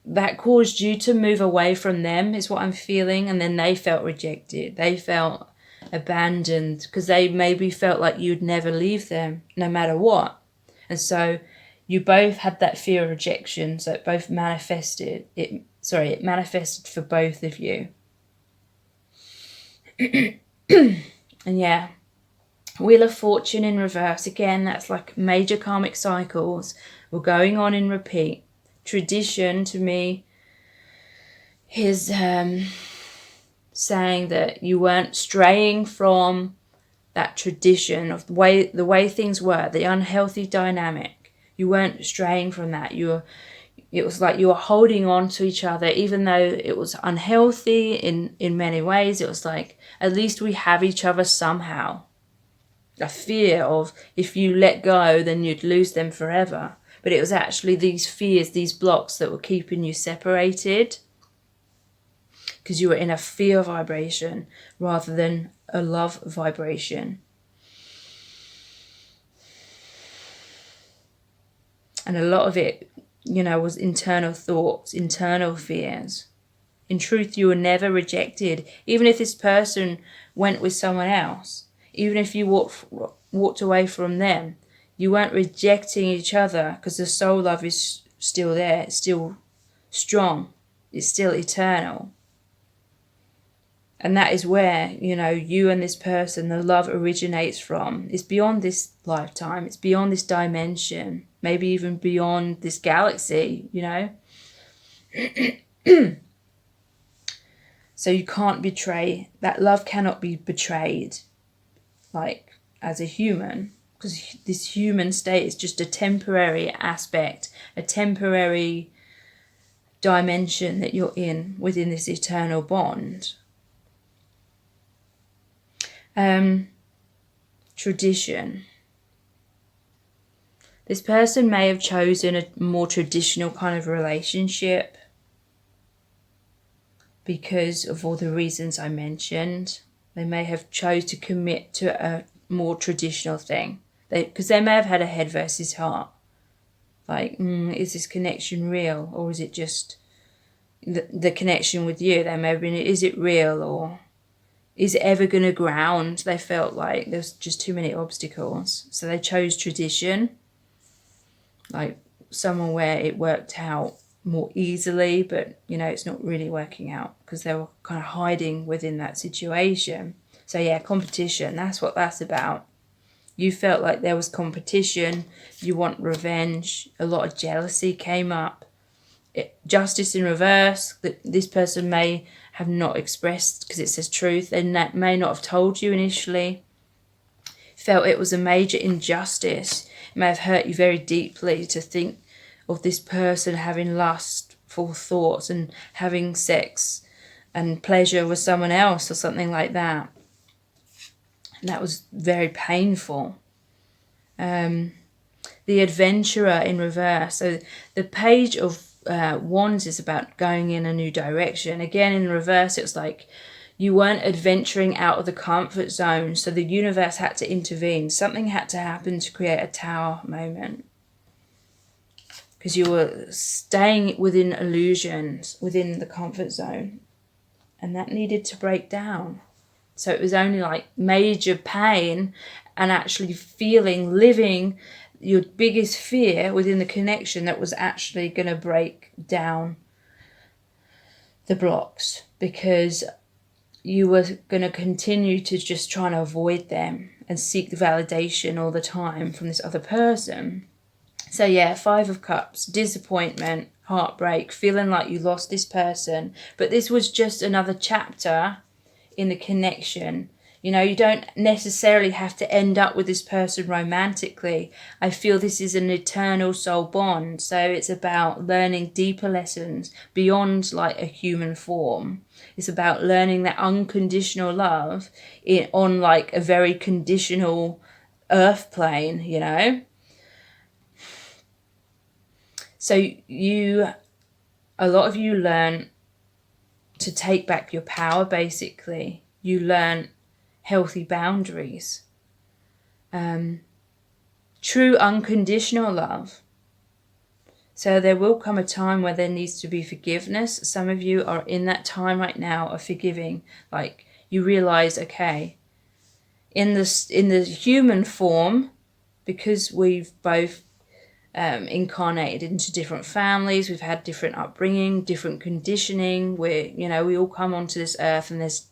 that caused you to move away from them is what I'm feeling, and then they felt rejected. They felt abandoned, because they maybe felt like you'd never leave them no matter what. And so you both had that fear of rejection, so it both manifested it manifested for both of you. And yeah, Wheel of Fortune in reverse, again, that's like major karmic cycles were going on in repeat. Tradition to me is saying that you weren't straying from that tradition of the way things were, the unhealthy dynamic. You weren't straying from that. It was like you were holding on to each other, even though it was unhealthy in many ways. It was like, at least we have each other somehow. A fear of if you let go, then you'd lose them forever. But it was actually these fears, these blocks that were keeping you separated, because you were in a fear vibration rather than a love vibration. And a lot of it, was internal thoughts, internal fears. In truth, you were never rejected. Even if this person went with someone else, even if you walked away from them, you weren't rejecting each other, because the soul love is still there. It's still strong. It's still eternal. And that is where, you and this person, the love originates from. It's beyond this lifetime. It's beyond this dimension. Maybe even beyond this galaxy, So you can't betray. That love cannot be betrayed, like, as a human. Because this human state is just a temporary aspect, a temporary dimension that you're in within this eternal bond. Tradition. This person may have chosen a more traditional kind of relationship because of all the reasons I mentioned. They may have chose to commit to a more traditional thing, because they may have had a head versus heart. Like, is this connection real, or is it just the connection with you? They may have been, is it real, or is it ever going to ground? They felt like there's just too many obstacles. So they chose tradition, like someone where it worked out more easily, but, it's not really working out because they were kind of hiding within that situation. So yeah, competition, that's what that's about. You felt like there was competition. You want revenge. A lot of jealousy came up. Justice in reverse, that this person may have not expressed because it says truth, and that may not have told you initially. Felt it was a major injustice. It may have hurt you very deeply to think of this person having lustful thoughts and having sex and pleasure with someone else or something like that. And that was very painful. The adventurer in reverse. So the page of Wands is about going in a new direction. Again, in reverse, it was like you weren't adventuring out of the comfort zone, so the universe had to intervene. Something had to happen to create a tower moment, because you were staying within illusions, within the comfort zone, and that needed to break down. So it was only like major pain and actually living your biggest fear within the connection that was actually going to break down the blocks, because you were going to continue to just try to avoid them and seek the validation all the time from this other person. So yeah, 5 of Cups, disappointment, heartbreak, feeling like you lost this person. But this was just another chapter in the connection. You don't necessarily have to end up with this person romantically. I feel this is an eternal soul bond. So it's about learning deeper lessons beyond like a human form. It's about learning that unconditional love on like a very conditional earth plane, So a lot of you learn to take back your power, basically. You learn healthy boundaries. True unconditional love. So there will come a time where there needs to be forgiveness. Some of you are in that time right now of forgiving. Like you realize, okay, in the human form, because we've both incarnated into different families, we've had different upbringing, different conditioning, we all come onto this earth and there's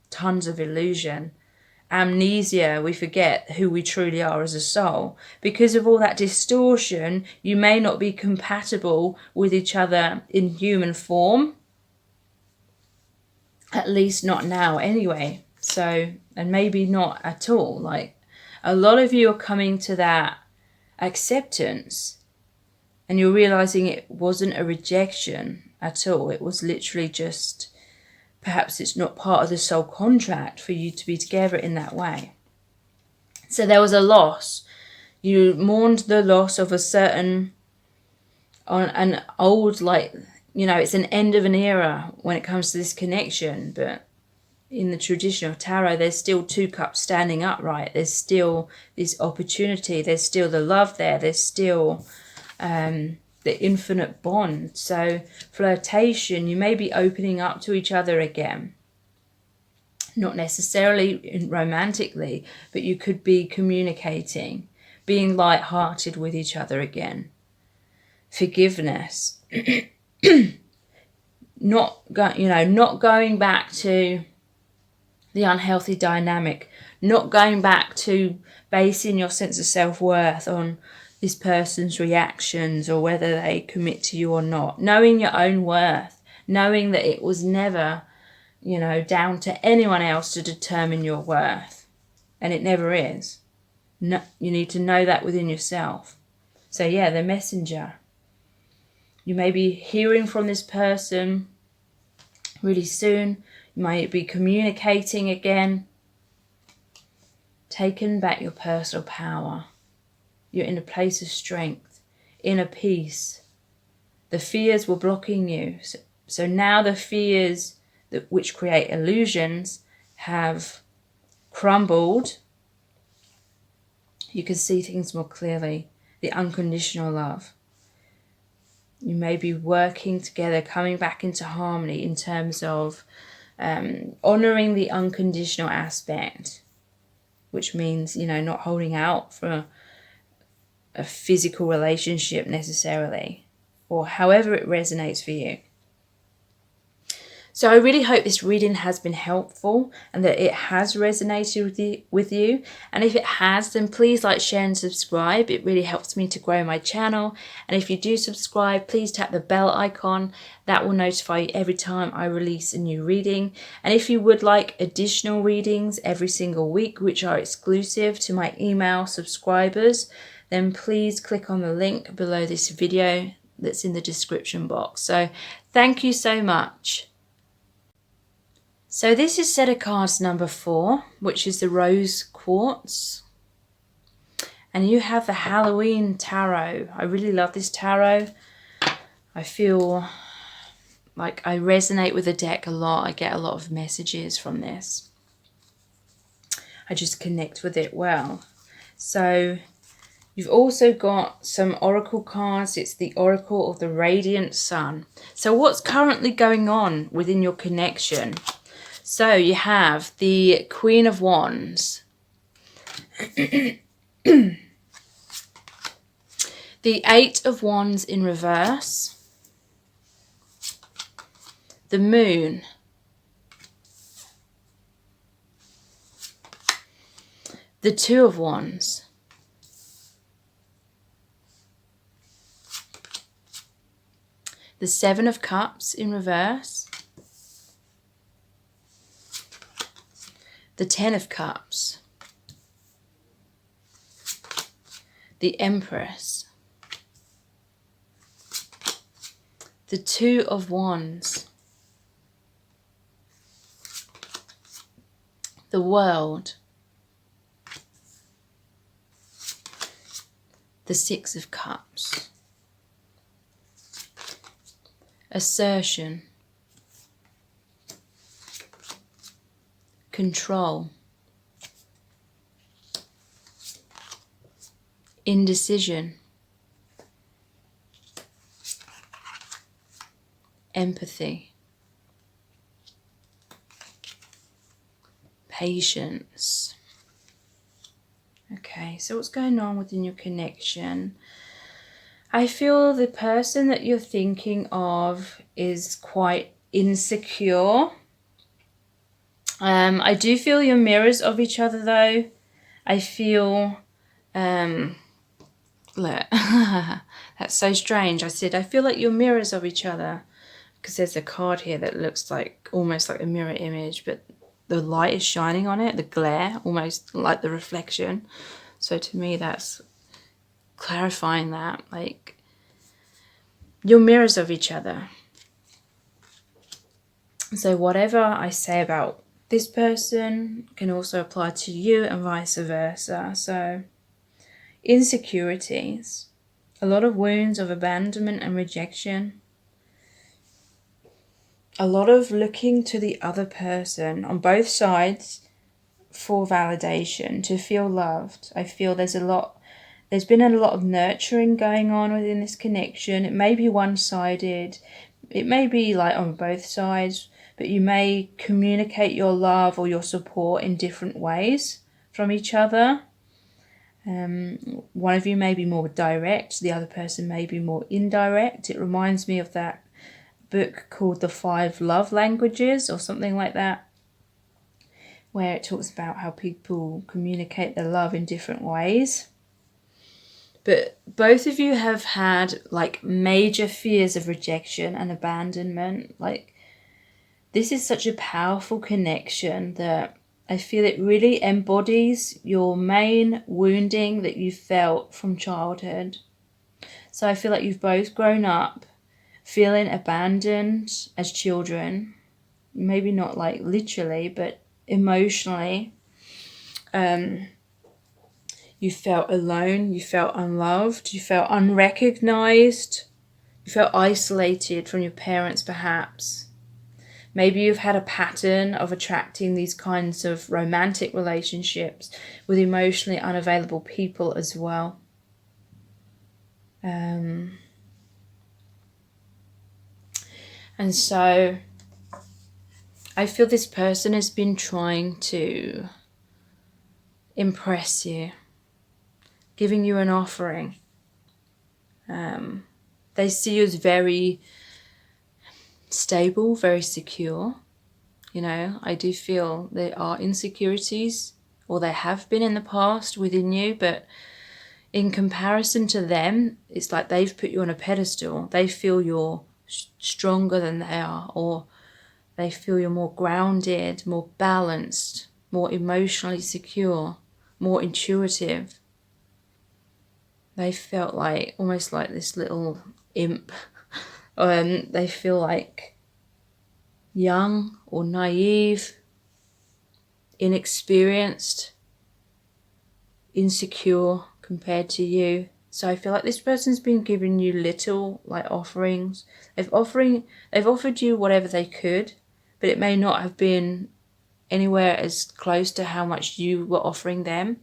tons of illusion, amnesia, we forget who we truly are as a soul. Because of all that distortion, you may not be compatible with each other in human form, at least not now anyway. So, and maybe not at all. Like, a lot of you are coming to that acceptance and you're realizing it wasn't a rejection at all. It was literally just, perhaps it's not part of the soul contract for you to be together in that way. So there was a loss. You mourned the loss of a certain, on an old, like, it's an end of an era when it comes to this connection. But in the tradition of tarot, there's still two cups standing upright. There's still this opportunity. There's still the love there. There's still the infinite bond. So flirtation, you may be opening up to each other again. Not necessarily romantically, but you could be communicating, being light-hearted with each other again. Forgiveness. not going back to the unhealthy dynamic, not going back to basing your sense of self-worth on this person's reactions or whether they commit to you or not. Knowing your own worth, knowing that it was never, down to anyone else to determine your worth. And it never is. No, you need to know that within yourself. So yeah, the messenger. You may be hearing from this person really soon. You might be communicating again. Taking back your personal power. You're in a place of strength, inner peace. The fears were blocking you. So now the fears which create illusions have crumbled. You can see things more clearly. The unconditional love. You may be working together, coming back into harmony in terms of honouring the unconditional aspect, which means, not holding out for a physical relationship necessarily, or however it resonates for you. So I really hope this reading has been helpful and that it has resonated with you. And if it has, then please like, share and subscribe. It really helps me to grow my channel. And if you do subscribe, please tap the bell icon. That will notify you every time I release a new reading. And if you would like additional readings every single week, which are exclusive to my email subscribers, then please click on the link below this video that's in the description box. So thank you so much. So this is set of cards number 4, which is the rose quartz. And you have the Halloween tarot. I really love this tarot. I feel like I resonate with the deck a lot. I get a lot of messages from this. I just connect with it well. So you've also got some oracle cards. It's the Oracle of the Radiant Sun. So what's currently going on within your connection? So you have the Queen of Wands, the Eight of Wands in reverse, the Moon, the Two of Wands, the Seven of Cups in reverse, the Ten of Cups, the Empress, the Two of Wands, the World, the Six of Cups, assertion, control, indecision, empathy, patience, Okay, so what's going on within your connection? I feel the person that you're thinking of is quite insecure. I do feel you're mirrors of each other though. I feel, look, that's so strange. I said, I feel like you're mirrors of each other, because there's a card here that looks like almost like a mirror image, but the light is shining on it, the glare, almost like the reflection. So to me, that's clarifying that, like, you're mirrors of each other. So whatever I say about this person can also apply to you and vice versa. So insecurities, a lot of wounds of abandonment and rejection, a lot of looking to the other person on both sides for validation, to feel loved. I feel there's been a lot of nurturing going on within this connection. It may be one-sided, it may be like on both sides, but you may communicate your love or your support in different ways from each other. One of you may be more direct, the other person may be more indirect. It reminds me of that book called The 5 Love Languages or something like that, where it talks about how people communicate their love in different ways. But both of you have had like major fears of rejection and abandonment. Like, this is such a powerful connection that I feel it really embodies your main wounding that you felt from childhood. So I feel like you've both grown up feeling abandoned as children. Maybe not like literally, but emotionally. You felt alone, you felt unloved, you felt unrecognized, you felt isolated from your parents perhaps. Maybe you've had a pattern of attracting these kinds of romantic relationships with emotionally unavailable people as well. And so I feel this person has been trying to impress you, giving you an offering. They see you as very stable, very secure. You know, I do feel there are insecurities, or there have been in the past within you, but in comparison to them, it's like they've put you on a pedestal. They feel you're stronger than they are, or they feel you're more grounded, more balanced, more emotionally secure, more intuitive. They felt like almost like this little imp. They feel like young or naive, inexperienced, insecure compared to you. So I feel like this person's been giving you little like offerings. They've offered you whatever they could, but it may not have been anywhere as close to how much you were offering them.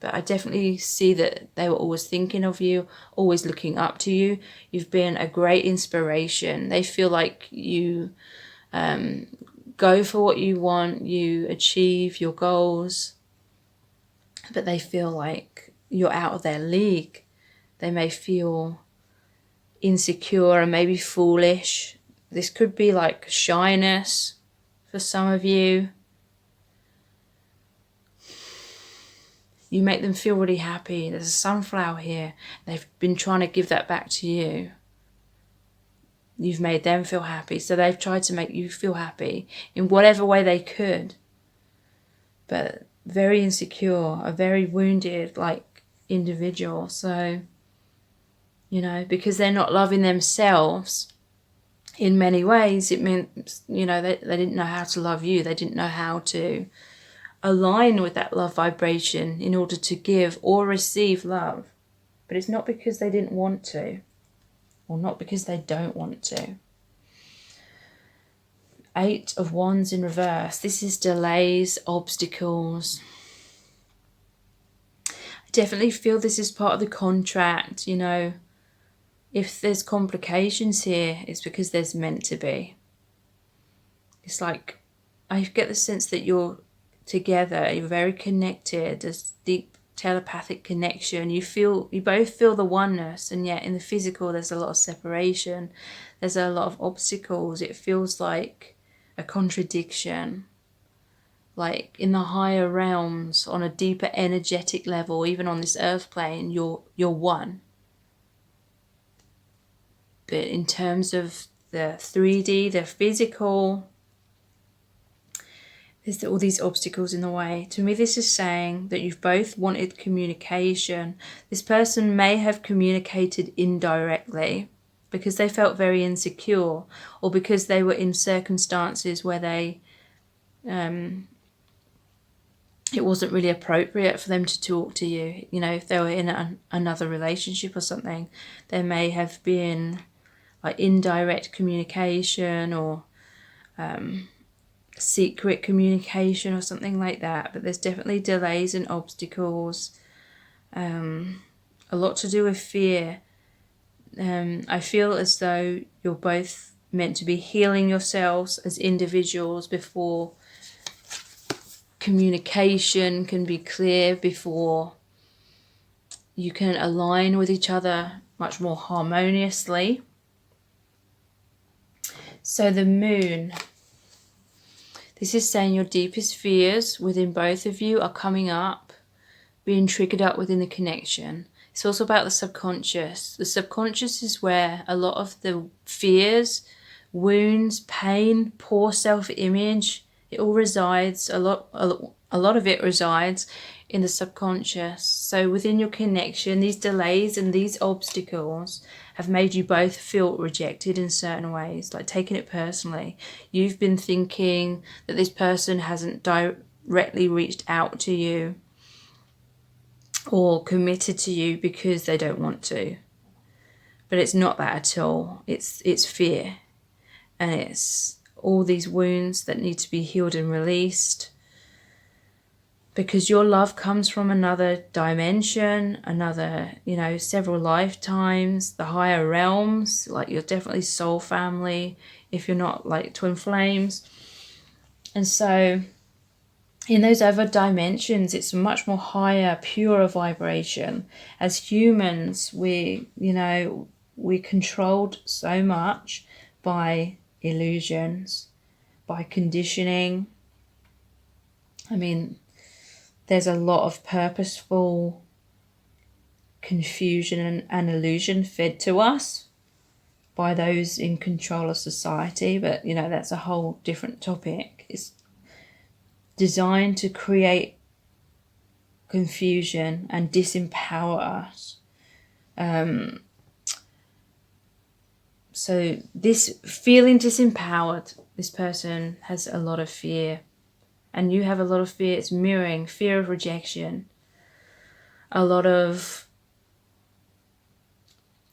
But I definitely see that they were always thinking of you, always looking up to you. You've been a great inspiration. They feel like you go for what you want, you achieve your goals, but they feel like you're out of their league. They may feel insecure and maybe foolish. This could be like shyness for some of you. You make them feel really happy. There's a sunflower here. They've been trying to give that back to you. You've made them feel happy. So they've tried to make you feel happy in whatever way they could. But very insecure, a very wounded like individual. So, you know, because they're not loving themselves in many ways, it means, you know, they didn't know how to love you. They didn't know how to align with that love vibration in order to give or receive love. But it's not because they didn't want to, or not because they don't want to. 8 of Wands in reverse. This is delays, obstacles. I definitely feel this is part of the contract. You know, if there's complications here, it's because there's meant to be. It's like, I get the sense that you're together, you're very connected, there's deep telepathic connection. You both feel the oneness, and yet in the physical there's a lot of separation. There's a lot of obstacles. It feels like a contradiction. Like in the higher realms, on a deeper energetic level, even on this earth plane, you're one. But in terms of the 3D, the physical, there's all these obstacles in the way. To me, this is saying that you've both wanted communication. This person may have communicated indirectly because they felt very insecure, or because they were in circumstances where they it wasn't really appropriate for them to talk to you. You know, if they were in another relationship or something, there may have been like indirect communication or secret communication or something like that. But there's definitely delays and obstacles. A lot to do with fear. I feel as though you're both meant to be healing yourselves as individuals before communication can be clear, before you can align with each other much more harmoniously. So the moon, this is saying your deepest fears within both of you are coming up, being triggered up within the connection. It's also about the subconscious. The subconscious is where a lot of the fears, wounds, pain, poor self-image, it all resides. A lot of it resides in the subconscious. So within your connection, these delays and these obstacles have made you both feel rejected in certain ways, like taking it personally. You've been thinking that this person hasn't directly reached out to you or committed to you because they don't want to. But it's not that at all. It's fear. And it's all these wounds that need to be healed and released. Because your love comes from another dimension, another, several lifetimes, the higher realms, like you're definitely soul family, if you're not like twin flames. And so in those other dimensions, it's a much more higher, purer vibration. As humans, we're controlled so much by illusions, by conditioning. I mean, there's a lot of purposeful confusion and illusion fed to us by those in control of society. But, that's a whole different topic. It's designed to create confusion and disempower us. So this feeling disempowered, this person has a lot of fear. And you have a lot of fear. It's mirroring fear of rejection. You're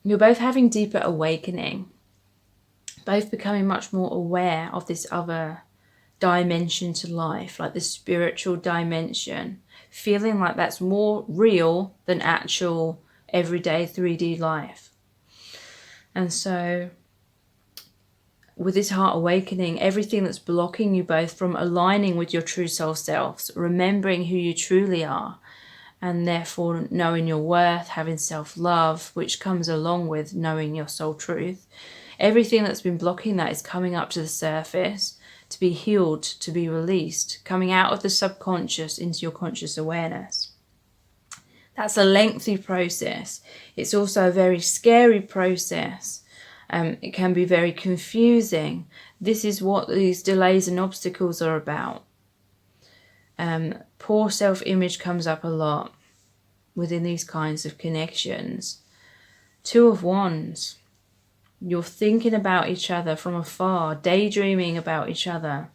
both having deeper awakening. Both becoming much more aware of this other dimension to life, like the spiritual dimension. Feeling like that's more real than actual everyday 3D life. And so with this heart awakening, everything that's blocking you both from aligning with your true soul selves, remembering who you truly are, and therefore knowing your worth, having self-love, which comes along with knowing your soul truth. Everything that's been blocking that is coming up to the surface, to be healed, to be released, coming out of the subconscious into your conscious awareness. That's a lengthy process. It's also a very scary process. It can be very confusing. This is what these delays and obstacles are about. Poor self-image comes up a lot within these kinds of connections. Two of Wands. You're thinking about each other from afar, daydreaming about each other.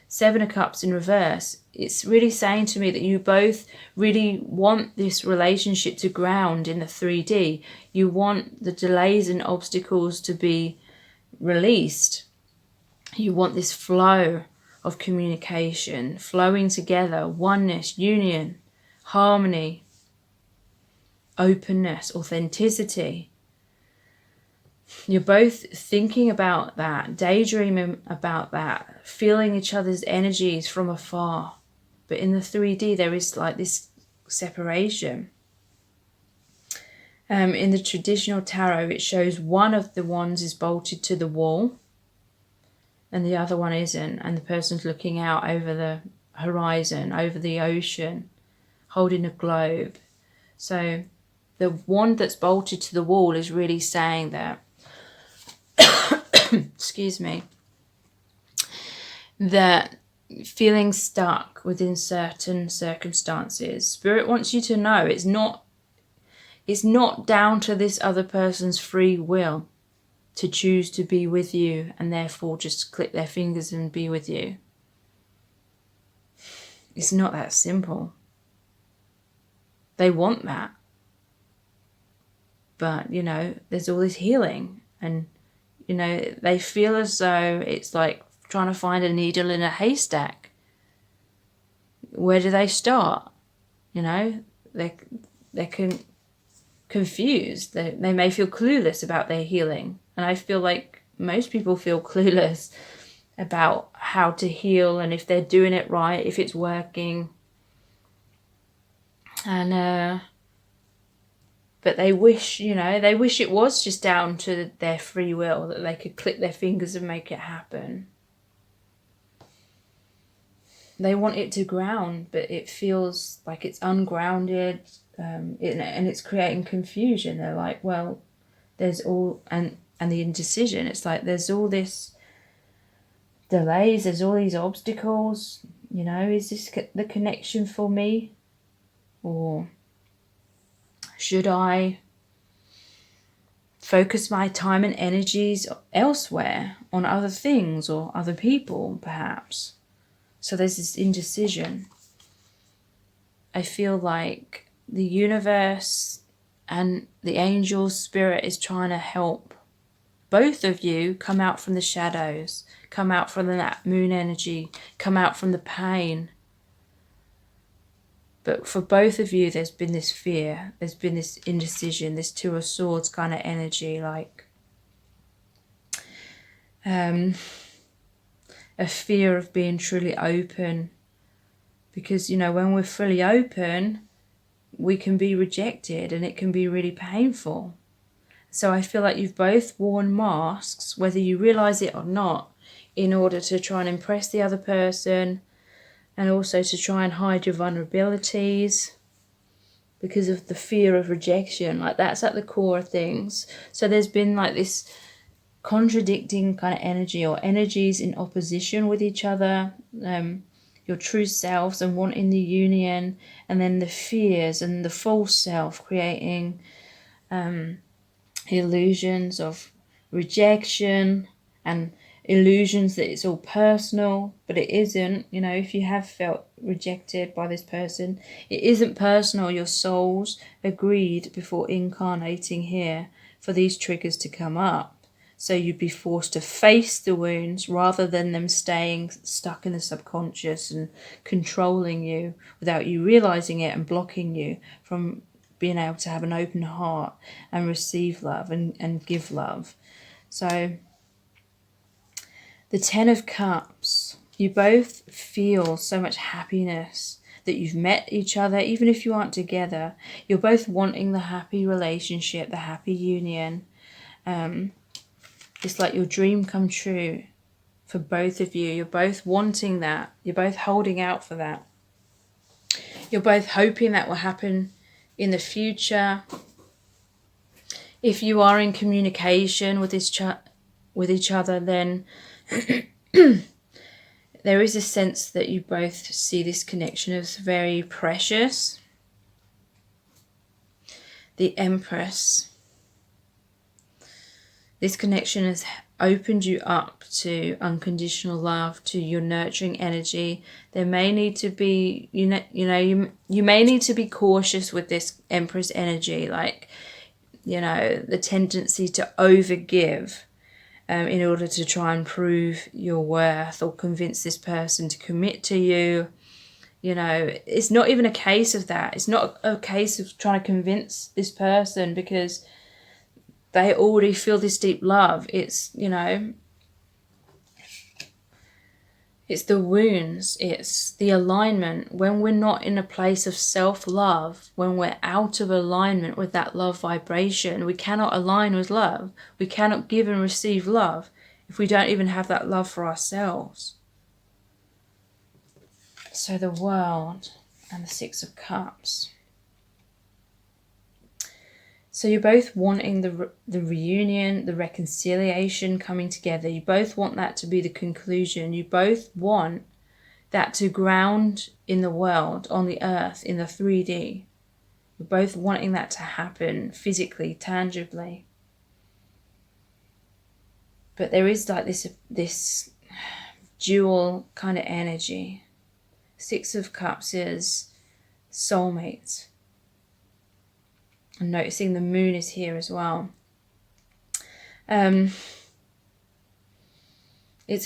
Seven of Cups in reverse. It's really saying to me that you both really want this relationship to ground in the 3D. You want the delays and obstacles to be released. You want this flow of communication, flowing together, oneness, union, harmony, openness, authenticity. You're both thinking about that, daydreaming about that, feeling each other's energies from afar. But in the 3D, there is like this separation. In the traditional tarot, it shows one of the wands is bolted to the wall and the other one isn't, and the person's looking out over the horizon, over the ocean, holding a globe. So the wand that's bolted to the wall is really saying that excuse me, that feeling stuck within certain circumstances. Spirit wants you to know it's not down to this other person's free will to choose to be with you and therefore just click their fingers and be with you. It's not that simple. They want that. But, there's all this healing, and, they feel as though it's like trying to find a needle in a haystack. Where do they start? They're confused. They may feel clueless about their healing. And I feel like most people feel clueless about how to heal and if they're doing it right, if it's working. And but they wish it was just down to their free will, that they could click their fingers and make it happen. They want it to ground, but it feels like it's ungrounded, and it's creating confusion. They're like, well, there's all, and the indecision. It's like there's all this delays, there's all these obstacles. Is this the connection for me? Or should I focus my time and energies elsewhere, on other things or other people, perhaps? So there's this indecision. I feel like the universe and the angel spirit is trying to help both of you come out from the shadows, come out from that moon energy, come out from the pain. But for both of you, there's been this fear, there's been this indecision, this Two of Swords kind of energy, like a fear of being truly open. Because, when we're fully open, we can be rejected and it can be really painful. So I feel like you've both worn masks, whether you realise it or not, in order to try and impress the other person, and also to try and hide your vulnerabilities because of the fear of rejection. Like, that's at the core of things. So there's been like this contradicting kind of energy, or energies in opposition with each other, your true selves and wanting the union, and then the fears and the false self creating illusions of rejection and illusions that it's all personal, but it isn't. If you have felt rejected by this person, it isn't personal. Your souls agreed before incarnating here for these triggers to come up, so you'd be forced to face the wounds rather than them staying stuck in the subconscious and controlling you without you realizing it, and blocking you from being able to have an open heart and receive love and give love. So the Ten of Cups, you both feel so much happiness that you've met each other. Even if you aren't together, you're both wanting the happy relationship, the happy union. It's like your dream come true for both of you. You're both wanting that. You're both holding out for that. You're both hoping that will happen in the future. If you are in communication with each other, then there is a sense that you both see this connection as very precious. The Empress. This connection has opened you up to unconditional love, to your nurturing energy. There may need to be, you may need to be cautious with this Empress energy, like, the tendency to overgive in order to try and prove your worth or convince this person to commit to you. It's not even a case of that. It's not a case of trying to convince this person because they already feel this deep love. It's It's the wounds, it's the alignment. When we're not in a place of self-love, when we're out of alignment with that love vibration, we cannot align with love. We cannot give and receive love if we don't even have that love for ourselves. So the World and the Six of Cups. So you're both wanting the reunion, the reconciliation coming together. You both want that to be the conclusion. You both want that to ground in the world, on the earth, in the 3D. You're both wanting that to happen physically, tangibly. But there is like this dual kind of energy. Six of Cups is soulmates. And noticing the moon is here as well. It's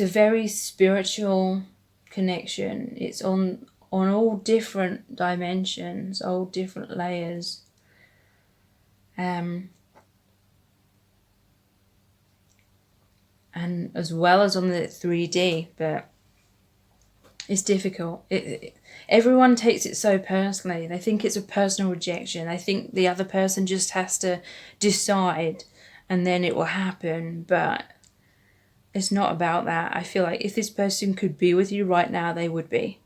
a very spiritual connection. It's on all different dimensions, all different layers. And as well as on the 3D, but it's difficult. Everyone takes it so personally. They think it's a personal rejection. They think the other person just has to decide and then it will happen. But it's not about that. I feel like if this person could be with you right now, they would be.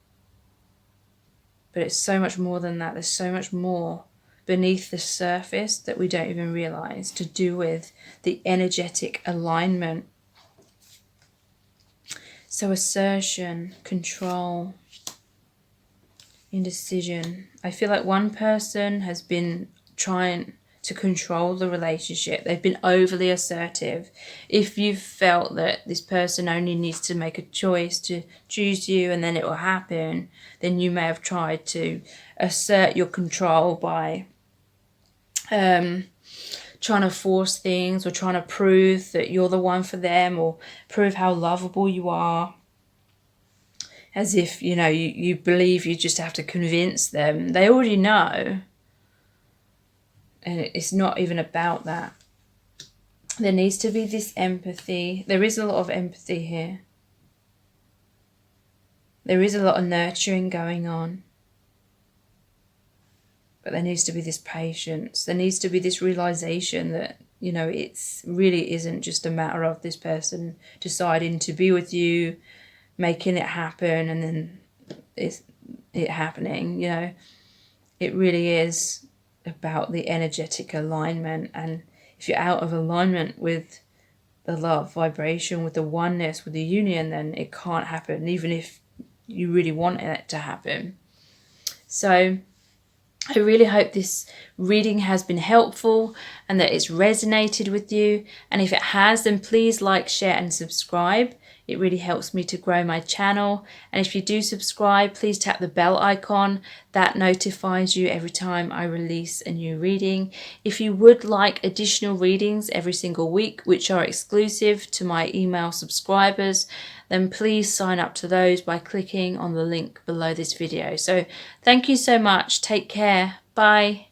But it's so much more than that. There's so much more beneath the surface that we don't even realize, to do with the energetic alignment. So assertion, control, indecision. I feel like one person has been trying to control the relationship. They've been overly assertive. If you've felt that this person only needs to make a choice to choose you and then it will happen, then you may have tried to assert your control by trying to force things, or trying to prove that you're the one for them, or prove how lovable you are. As if, you believe you just have to convince them. They already know. And it's not even about that. There needs to be this empathy. There is a lot of empathy here. There is a lot of nurturing going on. But there needs to be this patience. There needs to be this realization that, it's really isn't just a matter of this person deciding to be with you, making it happen, and then it's it happening. It really is about the energetic alignment. And if you're out of alignment with the love vibration, with the oneness, with the union, then it can't happen, even if you really want it to happen. So I really hope this reading has been helpful and that it's resonated with you. And if it has, then please like, share and subscribe. It really helps me to grow my channel. And if you do subscribe, please tap the bell icon. That notifies you every time I release a new reading. If you would like additional readings every single week, which are exclusive to my email subscribers, then please sign up to those by clicking on the link below this video. So thank you so much. Take care. Bye.